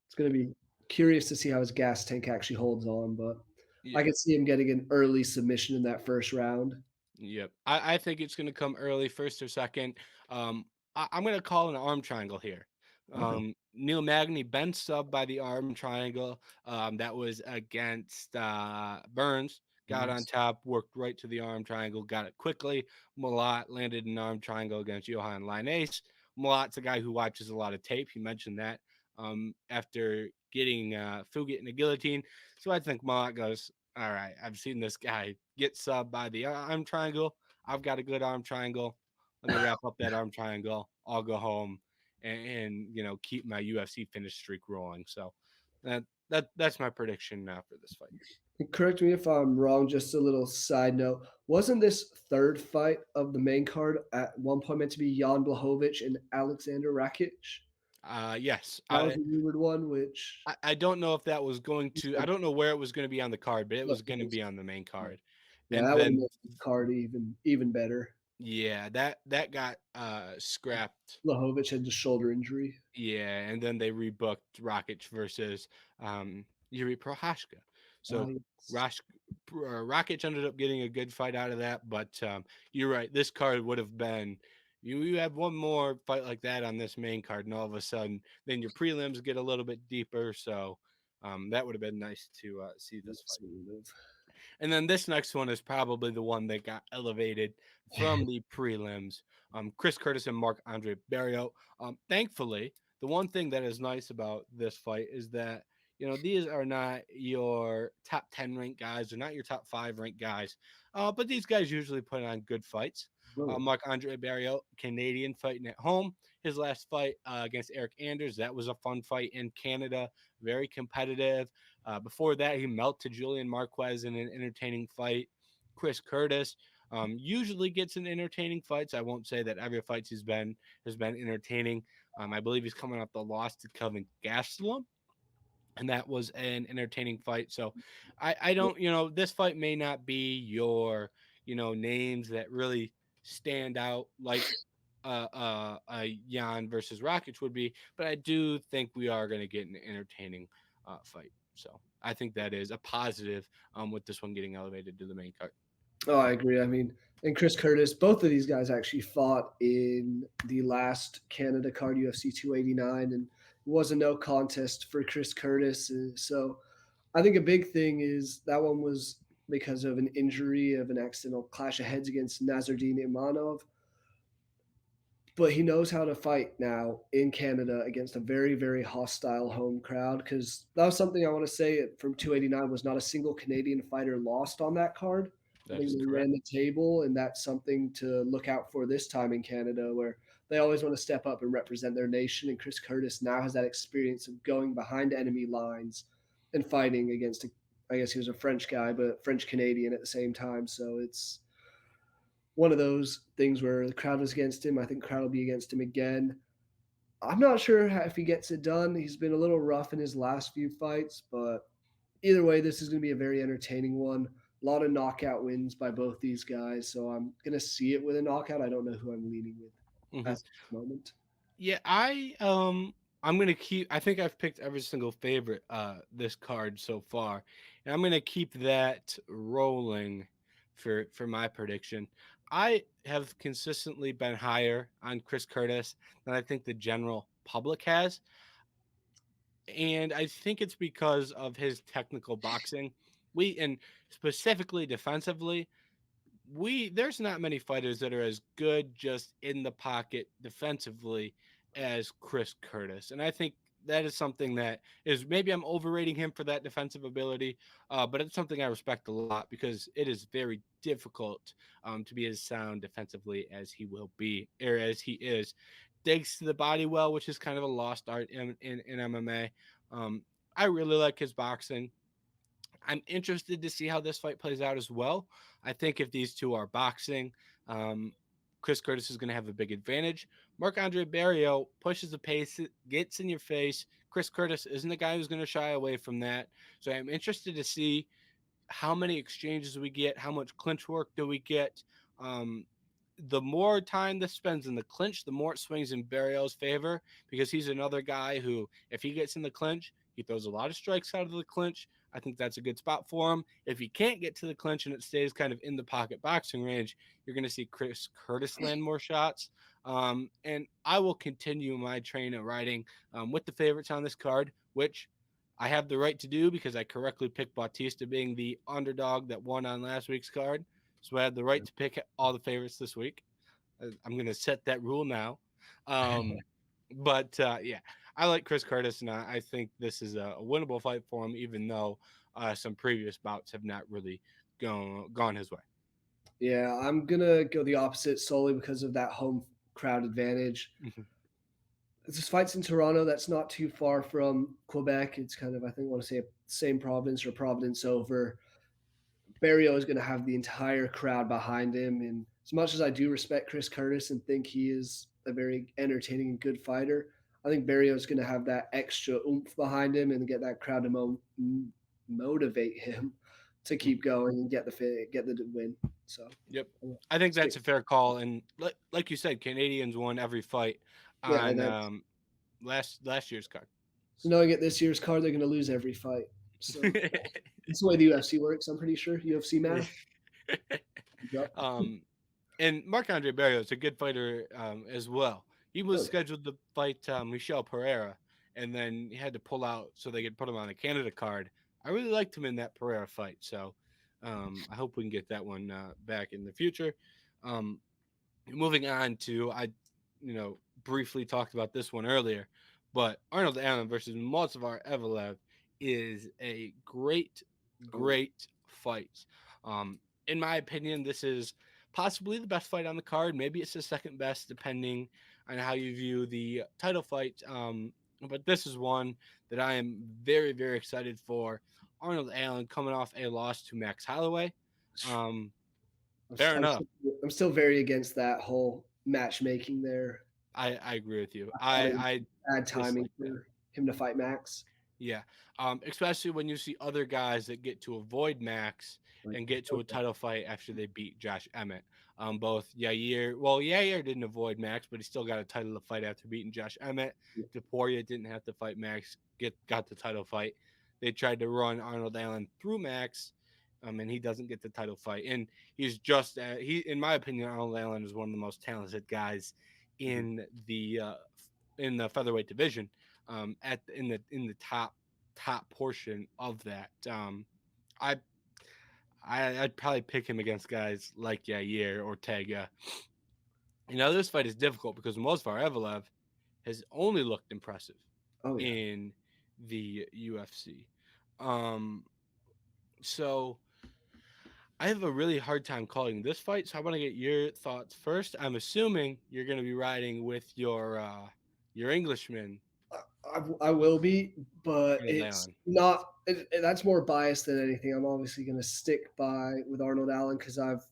it's going to be curious to see how his gas tank actually holds on. But I Yeah. could see him getting an early submission in that first round. Yep. I think it's going to come early, first or second. I'm going to call an arm triangle here. Okay. Neil Magny been subbed by the arm triangle. That was against Burns. Got on Nice. top, worked right to the arm triangle, got it quickly. Malott landed an arm triangle against Johan Linnaeus. Malott's a guy who watches a lot of tape. He mentioned that after getting Fugit in a guillotine. So I think Malott goes, all right, I've seen this guy get subbed by the arm triangle. I've got a good arm triangle. Let me wrap up that arm triangle. I'll go home and keep my UFC finish streak rolling. So that's my prediction now for this fight. And correct me if I'm wrong, just a little side note. Wasn't this third fight of the main card at one point meant to be Jan Blachowicz and Alexander Rakic? Yes, That was a rumored one, which I don't know if that was going you to. I said, don't know where it was going to be on the card, but it look, was going to be on the main card, yeah, and that would have then made the card even better. yeah, that got scrapped. Blachowicz had the shoulder injury. Yeah, and then they rebooked Rakic versus Yuri Prohashka. Ah, So yes. Rash, Rakic ended up getting a good fight out of that, but you're right. This card would have been you have one more fight like that on this main card, and all of a sudden, then your prelims get a little bit deeper. So that would have been nice to see this fight. Yes, it would And then this next one is probably the one that got elevated have. from the prelims. Chris Curtis and Marc-Andre Barrio. Thankfully, the one thing that is nice about this fight is that these are not your top 10 ranked guys, they're not your top 5 ranked guys, but these guys usually put on good fights. Oh, Marc-Andre Barrio, Canadian, fighting at home. His last fight against Eric Anders, that was a fun fight in Canada, very competitive. Before that, he melted Julian Marquez in an entertaining fight. Chris Curtis usually gets in entertaining fights. I won't say that every fight he's been has been entertaining. I believe he's coming off the loss to Kelvin Gastelum, and that was an entertaining fight. So I don't, this fight may not be your, names that really stand out like Jan versus Rakic would be, but I do think we are going to get an entertaining fight. So I think that is a positive with this one getting elevated to the main card. oh, I agree. I mean, and Chris Curtis, both of these guys actually fought in the last Canada card, UFC 289, and it was a no contest for Chris Curtis. So I think a big thing is that one was because of an injury of an accidental clash of heads against Nazardine Imanov. But he knows how to fight now in Canada against a very, very hostile home crowd. Because that was something I want to say from 289 was not a single Canadian fighter lost on that card. I That think is they correct. ran the table, and that's something to look out for this time in Canada, where they always want to step up and represent their nation. And Chris Curtis now has that experience of going behind enemy lines and fighting against, I guess he was a French guy, but French Canadian at the same time. So it's one of those things where the crowd was against him. I think the crowd will be against him again. I'm not sure if he gets it done. He's been a little rough in his last few fights, but either way, this is going to be a very entertaining one. A lot of knockout wins by both these guys, so I'm going to see it with a knockout. I don't know who I'm leaning with Hmm. at this moment. Yeah, I'm gonna keep. I think I've picked every single favorite this card so far, and I'm gonna keep that rolling for my prediction. I have consistently been higher on Chris Curtis than I think the general public has, and I think it's because of his technical boxing. And specifically defensively, there's not many fighters that are as good just in the pocket defensively as Chris Curtis, and I think that is something that is maybe I'm overrating him for that defensive ability, but it's something I respect a lot because it is very difficult to be as sound defensively as he will be or as he is. Digs to the body well, which is kind of a lost art in MMA. I really like his boxing. I'm interested to see how this fight plays out as well. I think if these two are boxing, um, Chris Curtis is going to have a big advantage. Marc-Andre Barrio pushes the pace, gets in your face. Chris Curtis isn't a guy who's going to shy away from that. So I'm interested to see how many exchanges we get, how much clinch work do we get. Um, the more time this spends in the clinch, the more it swings in Barrio's favor because he's another guy who, if he gets in the clinch, he throws a lot of strikes out of the clinch. I think that's a good spot for him. If he can't get to the clinch and it stays kind of in the pocket boxing range, you're going to see Chris Curtis land more shots. And I will continue my train of riding with the favorites on this card, which I have the right to do because I correctly picked Bautista being the underdog that won on last week's card. So I have the right to pick all the favorites this week. I'm going to set that rule now. Um, but yeah, I like Chris Curtis, and I think this is a winnable fight for him, even though some previous bouts have not really gone his way. Yeah, I'm gonna go the opposite solely because of that home crowd advantage. Mhm. this fight's in Toronto. That's not too far from Quebec. It's kind of, I think, I want to say same province or province over. Barrio is going to have the entire crowd behind him. And as much as I do respect Chris Curtis and think he is a very entertaining and good fighter, I think Barrio is going to have that extra oomph behind him and get that crowd to motivate him to keep going and get the win. So, Yep. I think stick. that's a fair call. And like you said, Canadians won every fight Yeah, and on that's last year's card. so knowing at this year's card, they're going to lose every fight. So that's the way the UFC works. I'm pretty sure UFC math. Yep. um, and Marc-Andre Barrio is a good fighter as well. He was Oh yeah. scheduled to fight Michel Pereira, and then he had to pull out so they could put him on the Canada card. I really liked him in that Pereira fight, so I hope we can get that one back in the future. Um, moving on to briefly talked about this one earlier, but Arnold Allen versus Magomed Ankalaev is a Oh yeah. great fight. In my opinion, this is possibly the best fight on the card. Maybe it's the second best, depending on how you view the title fight. But this is one that I am very, very excited for. Arnold Allen coming off a loss to Max Holloway. Um, fair I'm enough. still, I'm still very against that whole matchmaking there. I agree with you. I thought it was I bad timing dislike that. for him to fight Max. Yeah. Especially when you see other guys that get to avoid Max Like, and get to a okay, title fight after they beat Josh Emmett. Both Yair didn't avoid Max, but he still got a title to fight after beating Josh Emmett. yeah, Deporia didn't have to fight Max, got the title fight. They tried to run Arnold Allen through Max, and he doesn't get the title fight. And he's just in my opinion, Arnold Allen is one of the most talented guys mhm. in the featherweight division. In the top portion of that. I, I'd probably pick him against guys like Yair, Ortega. This fight is difficult because Movsar Evelev has only looked impressive Oh yeah. in the UFC. Um, so I have a really hard time calling this fight. So I want to get your thoughts first. I'm assuming you're going to be riding with your Englishman, I will be, but Arnold it's Allen. not. That's more biased than anything. I'm obviously going to stick by with Arnold Allen because I've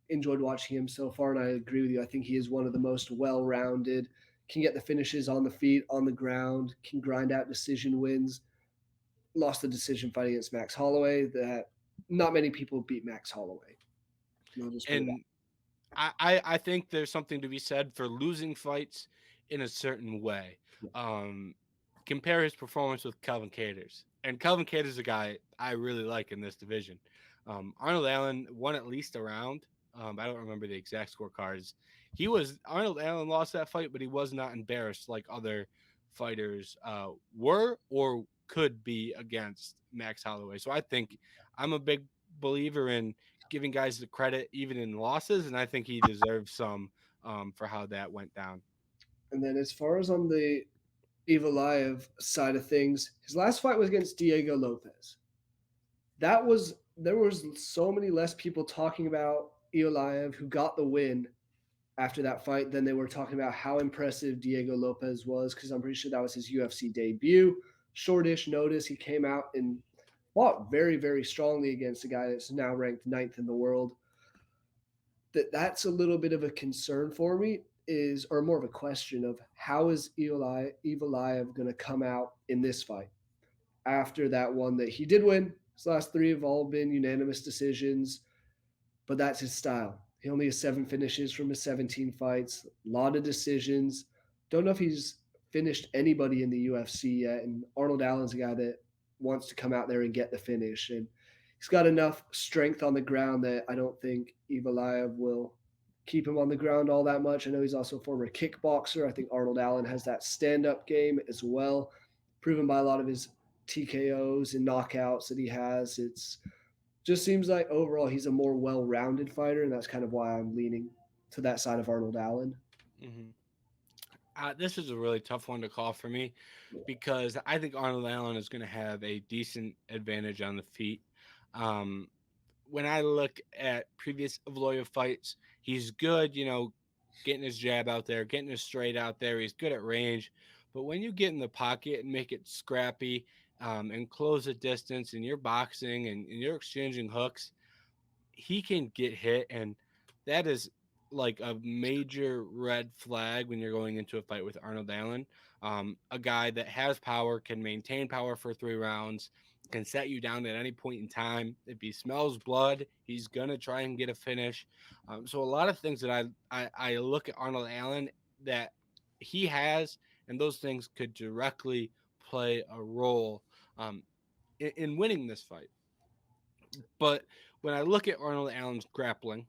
enjoyed watching him so far, and I agree with you. I think he is one of the most well-rounded. Can get the finishes on the feet, on the ground. Can grind out decision wins. Lost the decision fight against Max Holloway. That not many people beat Max Holloway. I'll just put it out. And I think there's something to be said for losing fights in a certain way. Yeah. Um, compare his performance with Calvin Kattar's, and Calvin Kattar's a guy I really like in this division. Arnold Allen won at least a round. I don't remember the exact scorecards. Arnold Allen lost that fight, but he was not embarrassed like other fighters were or could be against Max Holloway. So I think I'm a big believer in giving guys the credit even in losses, and I think he deserves some for how that went down. And then as far as on the Evalaev side of things, his last fight was against Diego Lopez. That was there was so many less people talking about Evalaev who got the win after that fight than they were talking about how impressive Diego Lopez was because I'm pretty sure that was his UFC debut. Shortish notice, he came out and fought very, very strongly against a guy that's now ranked ninth in the world. That's a little bit of a concern for me is or more of a question of how is Evalaev going to come out in this fight after that one that he did win. His last three have all been unanimous decisions, but that's his style. He only has 7 finishes from his 17 fights, a lot of decisions. Don't know if he's finished anybody in the UFC yet. And Arnold Allen's a guy that wants to come out there and get the finish. And he's got enough strength on the ground that I don't think Evalaev will keep him on the ground all that much. I know he's also a former kickboxer. I think Arnold Allen has that stand up game as well, proven by a lot of his TKOs and knockouts that he has. It's just seems like overall he's a more well-rounded fighter, and that's kind of why I'm leaning to that side of Arnold Allen. Hmm. This is a really tough one to call for me because I think Arnold Allen is going to have a decent advantage on the feet. Um, when I look at previous Evloev fights, he's good, getting his jab out there, getting his straight out there. He's good at range. but when you get in the pocket and make it scrappy, and close the distance, and you're boxing and you're exchanging hooks, he can get hit, and that is like a major red flag when you're going into a fight with Arnold Allen. A guy that has power, can maintain power for 3 rounds, can set you down at any point in time. If he smells blood, he's gonna try and get a finish. So a lot of things that I look at Arnold Allen that he has, and those things could directly play a role in winning this fight. But when I look at Arnold Allen's grappling,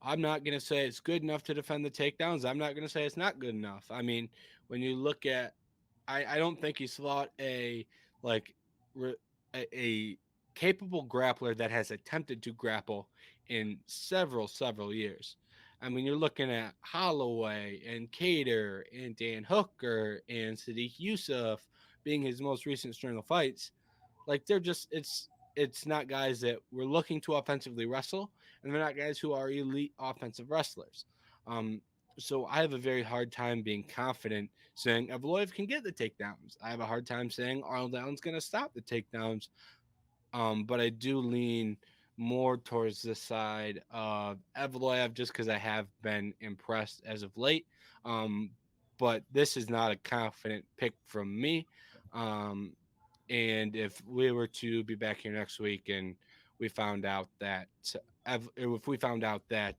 I'm not going to say it's good enough to defend the takedowns. I'm not going to say it's not good enough. I mean, when you look at, I don't think he's fought like re, a capable grappler that has attempted to grapple in several years. I mean, you're looking at Holloway and Cater and Dan Hooker and Sadiq Yusuf being his most recent string of fights. Like they're just it's not guys that we're looking to offensively wrestle, and they're not guys who are elite offensive wrestlers. Um, so I have a very hard time being confident saying Evloev can get the takedowns. I have a hard time saying Arnold Allen's going to stop the takedowns. But I do lean more towards the side of Evloev just because I have been impressed as of late. Um, but this is not a confident pick from me. Um, and if we were to be back here next week and we found out that if we found out that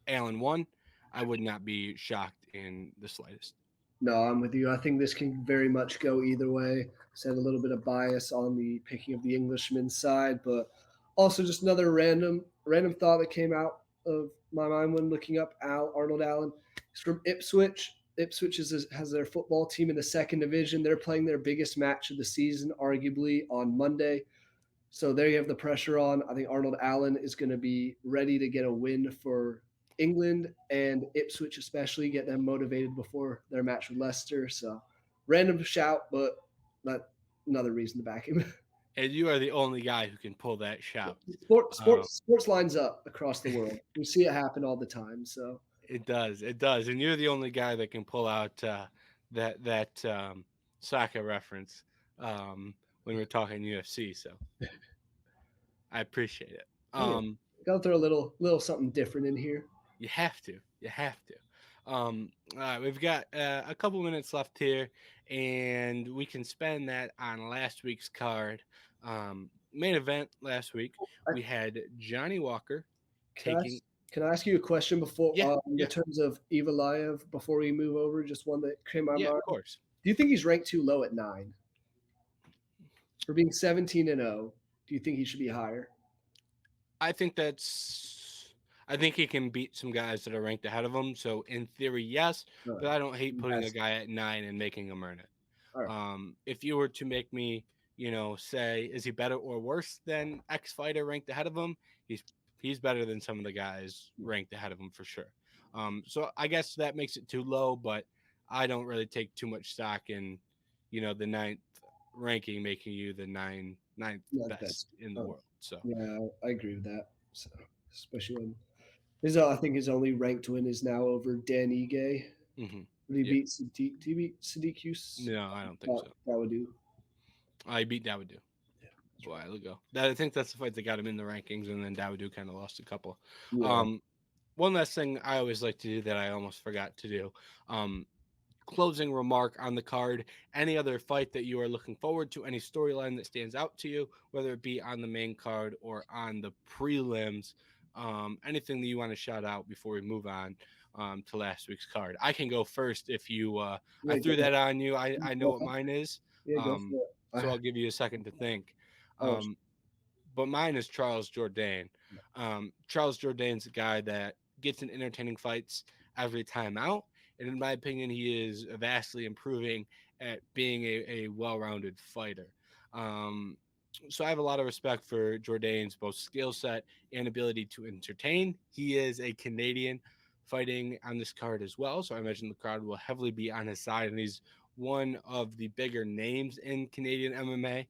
Allen won, I would not be shocked in the slightest. No, I'm with you. I think this can very much go either way. Said a little bit of bias on the picking of the Englishman's side, but also just another random thought that came out of my mind when looking up Arnold Allen. He's from Ipswich. Ipswich has their football team in the second division. They're playing their biggest match of the season, arguably, on Monday. So there you have the pressure on. I think Arnold Allen is going to be ready to get a win for England and Ipswich, especially get them motivated before their match with Leicester. So random shout, but not another reason to back him. And you are the only guy who can pull that shout. Um, Sports lines up across the world. We see it happen all the time. So it does, and you're the only guy that can pull out that soccer reference when we're talking UFC. So I appreciate it. yeah, got to throw a little something different in here. You have to. You have to. All right, we've got a couple minutes left here, and we can spend that on last week's card. Main event last week, I, we had Johnny Walker can I taking. can I ask you a question before Yeah, in yeah, terms of Evalaev before we move over? Just one that came to my yeah, of mind. course. Do you think he's ranked too low at 9 for being 17-0? Do you think he should be higher? I think that's. I think he can beat some guys that are ranked ahead of him. So in theory, yes, All but right. I don't hate putting a Yes. guy at 9 and making him earn it. All right. If you were to make me, say, is he better or worse than X fighter ranked ahead of him? He's better than some of the guys ranked ahead of him for sure. So I guess that makes it too low, but I don't really take too much stock in, the ninth ranking making you the ninth Not best best. in the Oh, world. So yeah, I agree with that. So, especially when I think his only ranked win is now over Dan Ige. hmm Did he yeah, beat Sadiq? Did he beat Sadiq Yus? no, I don't think so. That would do. I beat Dawoodu Yeah, a while ago. I think that's the fight that got him in the rankings, and then Dawoodu kind of lost a couple. yeah. Um, One last thing I always like to do that I almost forgot to do. Closing remark on the card. Any other fight that you are looking forward to, any storyline that stands out to you, whether it be on the main card or on the prelims, anything that you want to shout out before we move on to last week's card. I can go first if you. I Yeah, threw that on you. I know go, what mine is, go um, for it. so I'll give you a second to think. Oh, Um, but mine is Charles Jourdain. Charles Jourdain's a guy that gets in entertaining fights every time out. And in my opinion, he is vastly improving at being a well-rounded fighter. Um, so I have a lot of respect for Jourdain's both skill set and ability to entertain. He is a Canadian fighting on this card as well, so I imagine the crowd will heavily be on his side, and he's one of the bigger names in Canadian MMA.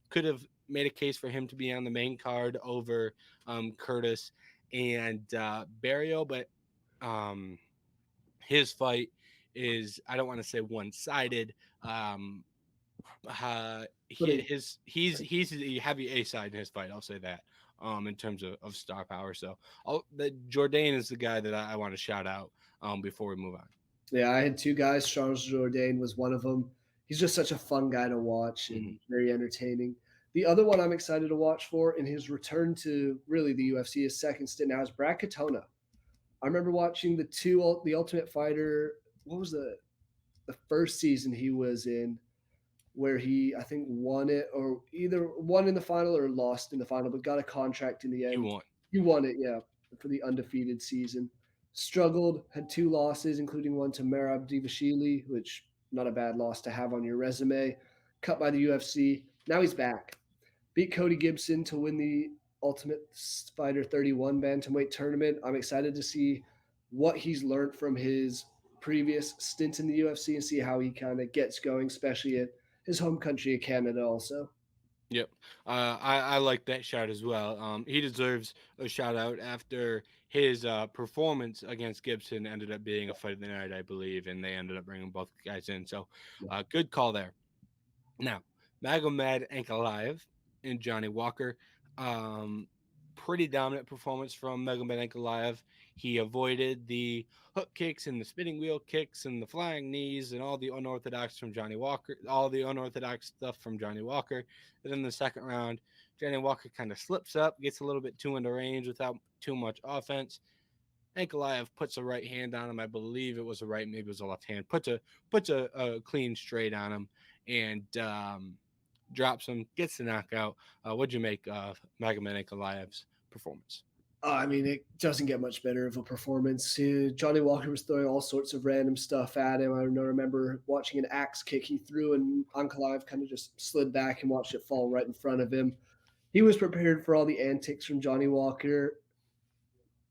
Could have made a case for him to be on the main card over Curtis and Barrio, but um, his fight is, I don't want to say one sided. Um, But he's a heavy A side in his fight. I'll say that. In terms of star power, so the Jourdain is the guy that I want to shout out. Before we move on. yeah, I had two guys. Charles Jourdain was one of them. He's just such a fun guy to watch Hmm. and very entertaining. The other one I'm excited to watch for in his return to really the UFC, his second stint now, is Brad Katona. I remember watching the Ultimate Fighter. What was the first season he was in, where he I think won it or either won in the final or lost in the final, but got a contract in the He end. won. He won it, yeah, for the undefeated season. Struggled, had two losses, including one to Merab Divashvili, which not a bad loss to have on your resume. Cut by the UFC. Now he's back. Beat Cody Gibson to win the Ultimate Fighter 31 bantamweight tournament. I'm excited to see what he's learned from his previous stint in the UFC and see how he kind of gets going, especially at his home country of Canada also. Yep. I like that shout as well. He deserves a shout out after his performance against Gibson ended up being a fight of the night, I believe, and they ended up bringing both guys in. So, good call there. Now, Magomed Ankalaev and Johnny Walker. Um, Pretty dominant performance from Magomed Ankalaev. He avoided the hook kicks and the spinning wheel kicks and the flying knees and all the unorthodox from Johnny Walker, all the unorthodox stuff from Johnny Walker. And in the second round, Johnny Walker kind of slips up, gets a little bit too into range without too much offense. Ankalaev puts a right hand on him. I believe it was a right, maybe it was a left hand. Puts a clean straight on him and drops him, gets the knockout. What'd you make of Magomed Ankalaev's performance? I mean, it doesn't get much better of a performance. Johnny Walker was throwing all sorts of random stuff at him. I remember watching an axe kick he threw, and Ankalaev kind of just slid back and watched it fall right in front of him. He was prepared for all the antics from Johnny Walker.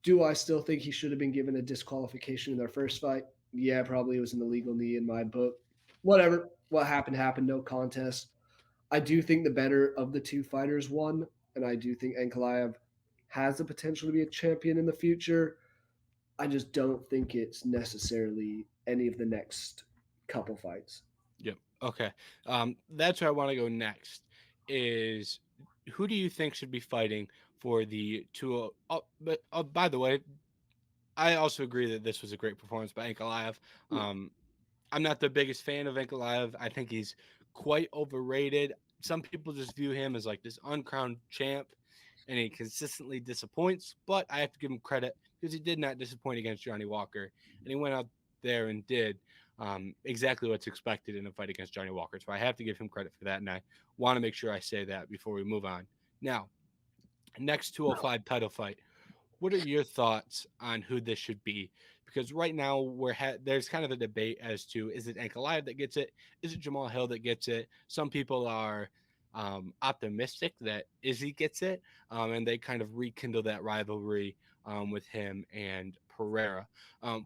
Do I still think he should have been given a disqualification in their first fight? Yeah, probably it was an illegal knee in my book. Whatever. What happened happened. No contest. I do think the better of the two fighters won, and I do think Ankalaev has the potential to be a champion in the future. I just don't think it's necessarily any of the next couple fights. Yep. Okay. That's where I want to go next. Is who do you think should be fighting for the two? But by the way, I also agree that this was a great performance by Ankalaev. Yeah. Um, I'm not the biggest fan of Ankalaev. I think he's quite overrated. Some people just view him as like this uncrowned champ, and he consistently disappoints. But I have to give him credit because he did not disappoint against Johnny Walker, and he went out there and did exactly what's expected in a fight against Johnny Walker. So I have to give him credit for that, and I want to make sure I say that before we move on. Now, next 205 title fight, what are your thoughts on who this should be? Because right now there's kind of a debate as to, is it Ankalaev that gets it? Is it Jamal Hill that gets it? Some people are optimistic that Izzy gets it, and they kind of rekindle that rivalry with him and Pereira.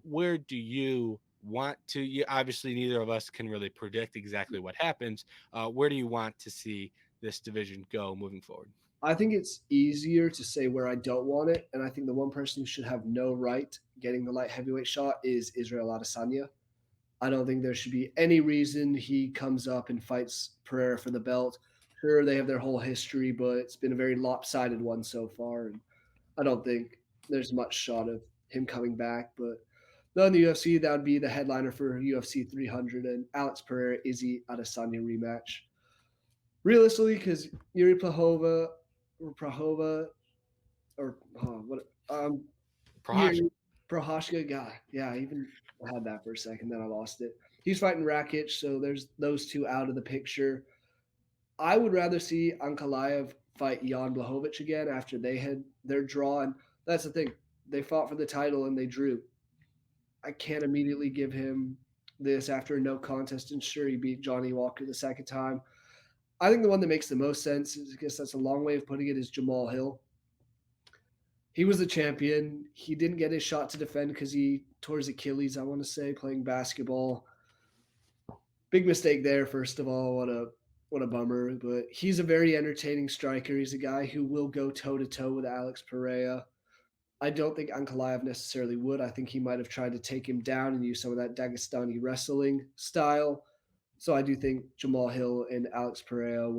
Where do you want to? Obviously, neither of us can really predict exactly what happens. Where do you want to see this division go moving forward? I think it's easier to say where I don't want it, and I think the one person who should have no right getting the light heavyweight shot is Israel Adesanya. I don't think there should be any reason he comes up and fights Pereira for the belt. Sure, they have their whole history, but it's been a very lopsided one so far, and I don't think there's much shot of him coming back. But though in the UFC, that would be the headliner for UFC 300 and Alex Pereira Izzy Adesanya rematch. Realistically, because Yuri Prahova, or what Prohash. Yuri Prohashka guy. Yeah, I even had that for a second, then I lost it. He's fighting Rakic, so there's those two out of the picture. I would rather see Ankalaev fight Jan Blachowicz again after they had their draw, and that's the thing. They fought for the title and they drew. I can't immediately give him this after a no contest, and sure, he beat Johnny Walker the second time. I think the one that makes the most sense, I guess that's a long way of putting it, is Jamal Hill. He was the champion. He didn't get his shot to defend because he tore his Achilles, I want to say, playing basketball. Big mistake there, first of all. What a bummer. But he's a very entertaining striker. He's a guy who will go toe to toe with Alex Pereira. I don't think Ankalaev necessarily would. I think he might have tried to take him down and use some of that Dagestani wrestling style. So I do think Jamal Hill and Alex Pereira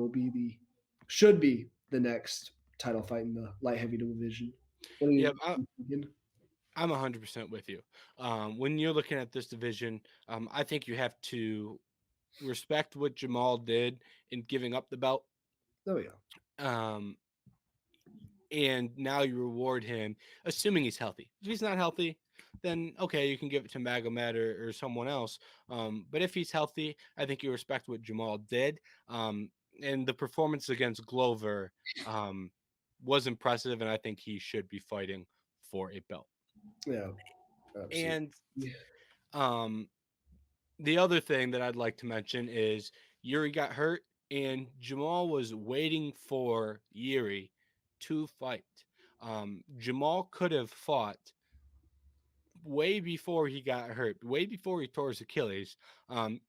should be the next title fight in the light heavy division. What are Yeah, you thinking? I'm 100% with you. When you're looking at this division, I think you have to respect what Jamal did in giving up the belt. There we go. Um, and now you reward him, assuming he's healthy. If he's not healthy, then okay, you can give it to Magomed or someone else. But if he's healthy, I think you respect what Jamal did. And the performance against Glover um, was impressive, and I think he should be fighting for a belt. Yeah, absolutely. And um, the other thing that I'd like to mention is Yuri got hurt, and Jamal was waiting for Yuri to fight. Jamal could have fought way before he got hurt, way before he tore his Achilles.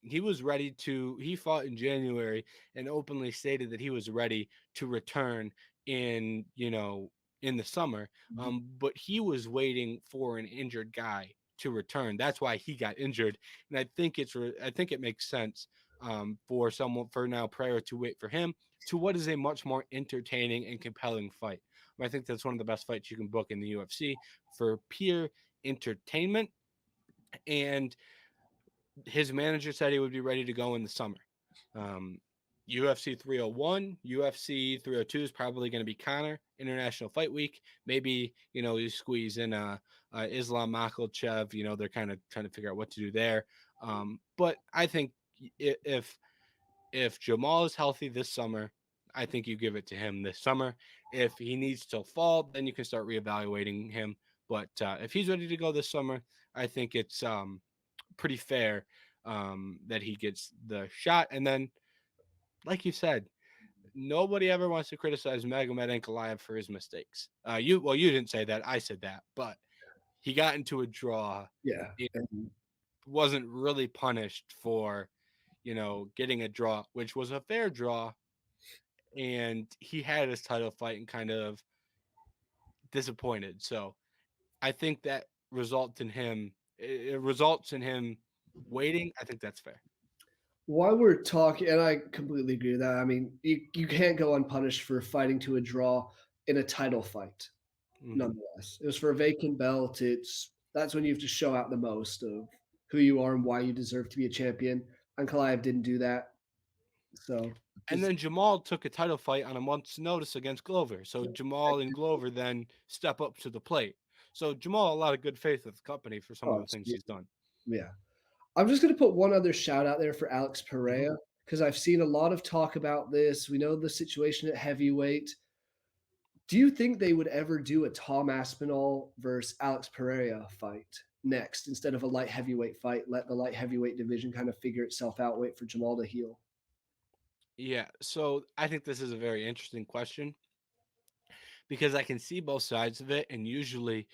He was ready to. He fought in January and openly stated that he was ready to return in in the summer. Mhm. But he was waiting for an injured guy to return. That's why he got injured, and I think it makes sense for someone for now Pereira to wait for him to what is a much more entertaining and compelling fight. I think that's one of the best fights you can book in the UFC for pure entertainment. And his manager said he would be ready to go in the summer. Um, UFC 301, UFC 302 is probably going to be Connor International Fight Week. Maybe you squeeze in Islam Makhachev. They're kind of trying to figure out what to do there. But I think if Jamal is healthy this summer, I think you give it to him this summer. If he needs to fall, then you can start reevaluating him. But if he's ready to go this summer, I think it's pretty fair that he gets the shot. And then, like you said, nobody ever wants to criticize Magomed Ankalaev for his mistakes. You didn't say that. I said that. But he got into a draw. Yeah, It and wasn't really punished for, getting a draw, which was a fair draw, and he had his title fight and kind of disappointed. So I think that it results in him waiting. I think that's fair. while we're talking, and I completely agree with that. I mean, you can't go unpunished for fighting to a draw in a title fight. Hmm. Nonetheless, it was for a vacant belt. That's when you have to show out the most of who you are and why you deserve to be a champion. Ankalaev didn't do that, so And just then Jamal took a title fight on a month's notice against Glover. So Jamal and Glover then step up to the plate. So Jamal, a lot of good faith with the company for some of oh, the things yeah. he's done. Yeah. I'm just going to put one other shout out there for Alex Hmm. Pereira because I've seen a lot of talk about this. We know the situation at heavyweight. Do you think they would ever do a Tom Aspinall versus Alex Pereira fight next instead of a light heavyweight fight? Let the light heavyweight division kind of figure itself out. Wait for Jamal to heal. Yeah. So I think this is a very interesting question because I can see both sides of it, and usually,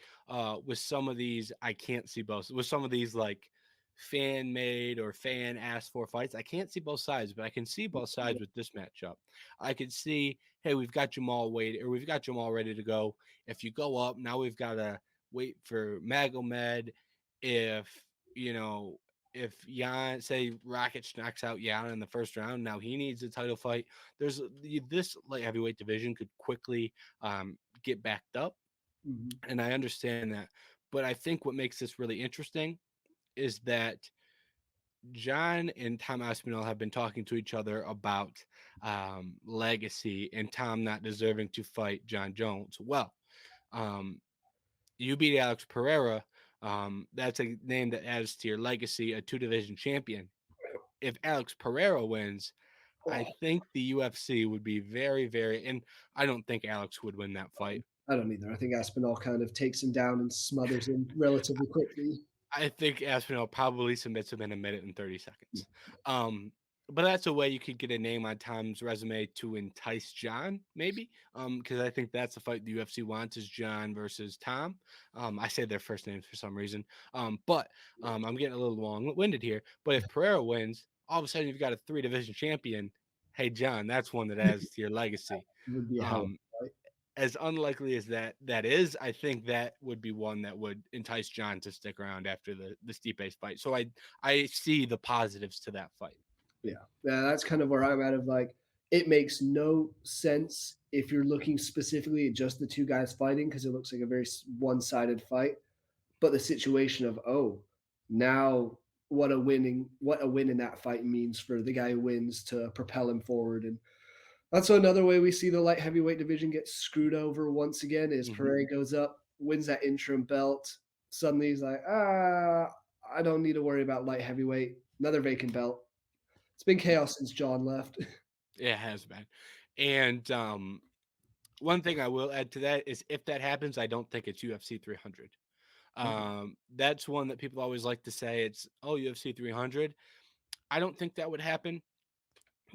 with some of these, I can't see both. With some of these, like fan made or fan asked for fights, I can't see both sides, but I can see both sides with this matchup. I could see, hey, we've got Jamal wait, or we've got Jamal ready to go. If you go up, now we've got to wait for Magomed. If you know. If Jan say Rakic knocks out Jan in the first round, now he needs a title fight. This light heavyweight division could quickly get backed up. Mhm. And I understand that. But I think what makes this really interesting is that John and Tom Aspinall have been talking to each other about legacy and Tom not deserving to fight John Jones. Well, um, you beat Alex Pereira. That's a name that adds to your legacy, a two division champion. If Alex Pereira wins, I Oh, think the UFC would be very, very, and I don't think Alex would win that fight. I don't either. I think Aspinall kind of takes him down and smothers him relatively quickly. I think Aspinall probably submits him in a minute and 30 seconds. Um, but that's a way you could get a name on Tom's resume to entice John, maybe. Because I think that's the fight the UFC wants is John versus Tom. I say their first names for some reason. But I'm getting a little long-winded here. But if Pereira wins, all of a sudden you've got a three division champion. Hey John, that's one that adds to your legacy. It would be a hell of Um, a fight. as unlikely as that is, I think that would be one that would entice John to stick around after the Stipe fight. So I see the positives to that fight. Yeah, that's kind of where I'm at. Of like, it makes no sense if you're looking specifically at just the two guys fighting because it looks like a very one-sided fight. But the situation of now what a win in that fight means for the guy who wins to propel him forward. And that's another way we see the light heavyweight division get screwed over once again is Hmm. Pereira goes up, wins that interim belt. Suddenly he's like, I don't need to worry about light heavyweight. Another vacant belt. It's been chaos since John left. It has been, and one thing I will add to that is if that happens, I don't think it's UFC 300. That's one that people always like to say it's UFC 300. I don't think that would happen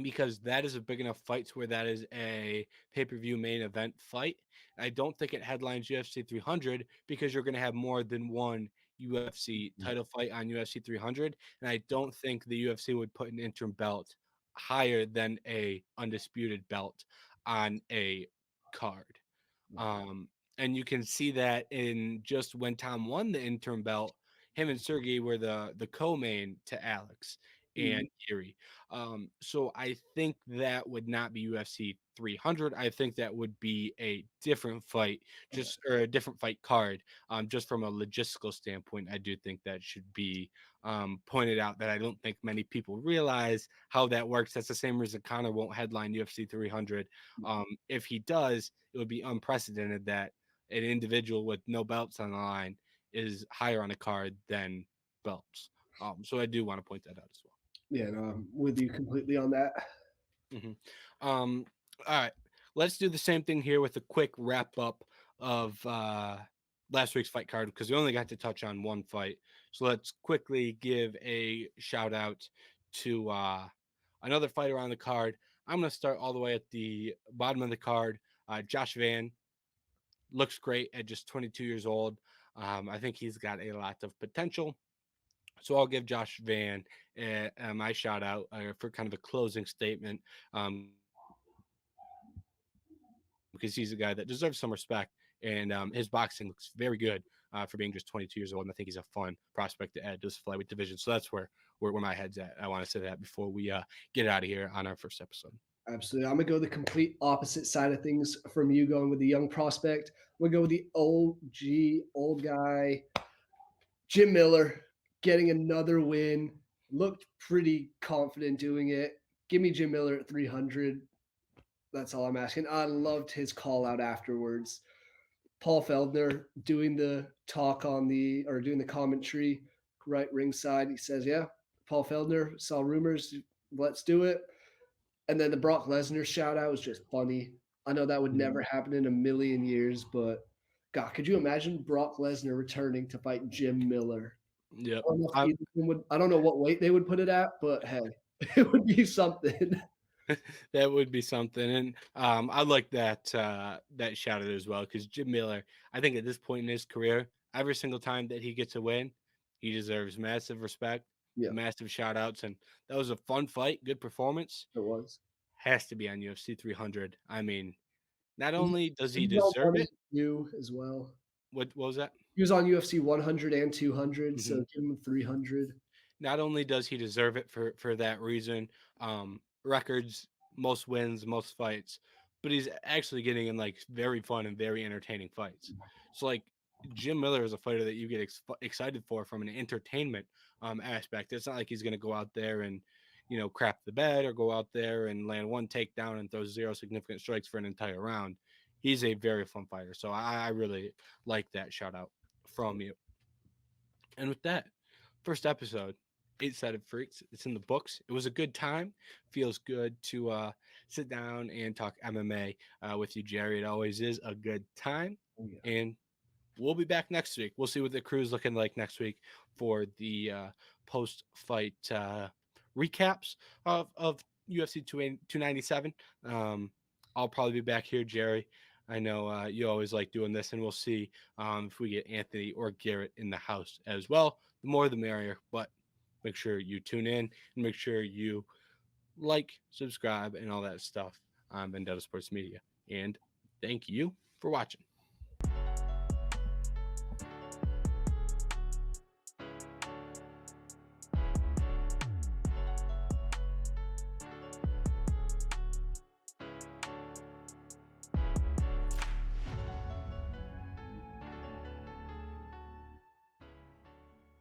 because that is a big enough fight to where that is a pay-per-view main event fight. I don't think it headlines UFC 300 because you're going to have more than one UFC title fight on UFC 300, and I don't think the UFC would put an interim belt higher than a undisputed belt on a card. And you can see that in just when Tom won the interim belt, him and Sergey were the co-main to Alex and Erie. So I think that would not be UFC 300. I think that would be a different fight, just or a different fight card. Just from a logistical standpoint, I do think that should be pointed out that I don't think many people realize how that works. That's the same reason Connor won't headline UFC 300. If he does, it would be unprecedented that an individual with no belts on the line is higher on a card than belts. So I do want to point that out as well. Yeah, no, I'm with you completely on that. Mhm. All right, let's do the same thing here with a quick wrap up of last week's fight card because we only got to touch on one fight. So let's quickly give a shout out to another fighter on the card. I'm going to start all the way at the bottom of the card. Josh Van looks great at just 22 years old. I think he's got a lot of potential. So I'll give Josh Van my shout out for kind of a closing statement because he's a guy that deserves some respect. And his boxing looks very good for being just 22 years old. And I think he's a fun prospect to add to this flyweight division. So that's where my head's at. I want to say that before we get out of here on our first episode. Absolutely. I'm gonna go the complete opposite side of things from you going with the young prospect. I'm gonna go with the old guy, Jim Miller, getting another win. Looked pretty confident doing it. Give me Jim Miller at 300. That's all I'm asking. I loved his call out afterwards. Paul Feldner doing the talk on the or doing the commentary right ringside. He says, "Yeah, Paul Feldner saw rumors. Let's do it." And then the Brock Lesnar shout out was just funny. I know that would never happen in a million years, but God, could you imagine Brock Lesnar returning to fight Jim Miller? Yep. I don't know what weight they would put it at, but hey, it would be something. That would be something, and I like that shout out as well because Jim Miller, I think at this point in his career, every single time that he gets a win, he deserves massive respect, Yeah, massive shout outs, and that was a fun fight, good performance. it was. Has to be on UFC 300. I mean, not He, only does he he was on deserve it, 102 as well. what was that? He was on UFC 100 and 200, so Mhm. give him 300. Not only does he deserve it for that reason, records, most wins, most fights, but he's actually getting in like very fun and very entertaining fights. So like Jim Miller is a fighter that you get excited for from an entertainment aspect. It's not like he's going to go out there and crap the bed or go out there and land one takedown and throw zero significant strikes for an entire round. He's a very fun fighter. So I really like that shout out from you. And with that, first episode, Eight Sided Freaks. It's in the books. It was a good time. Feels good to sit down and talk MMA with you, Jerry. It always is a good time. Oh, yeah. And we'll be back next week. We'll see what the crew's looking like next week for the post fight recaps of UFC 297. I'll probably be back here, Jerry. I know you always like doing this, and we'll see if we get Anthony or Garrett in the house as well. The more the merrier, but make sure you tune in and make sure you like, subscribe, and all that stuff on Vendetta Sports Media. And thank you for watching.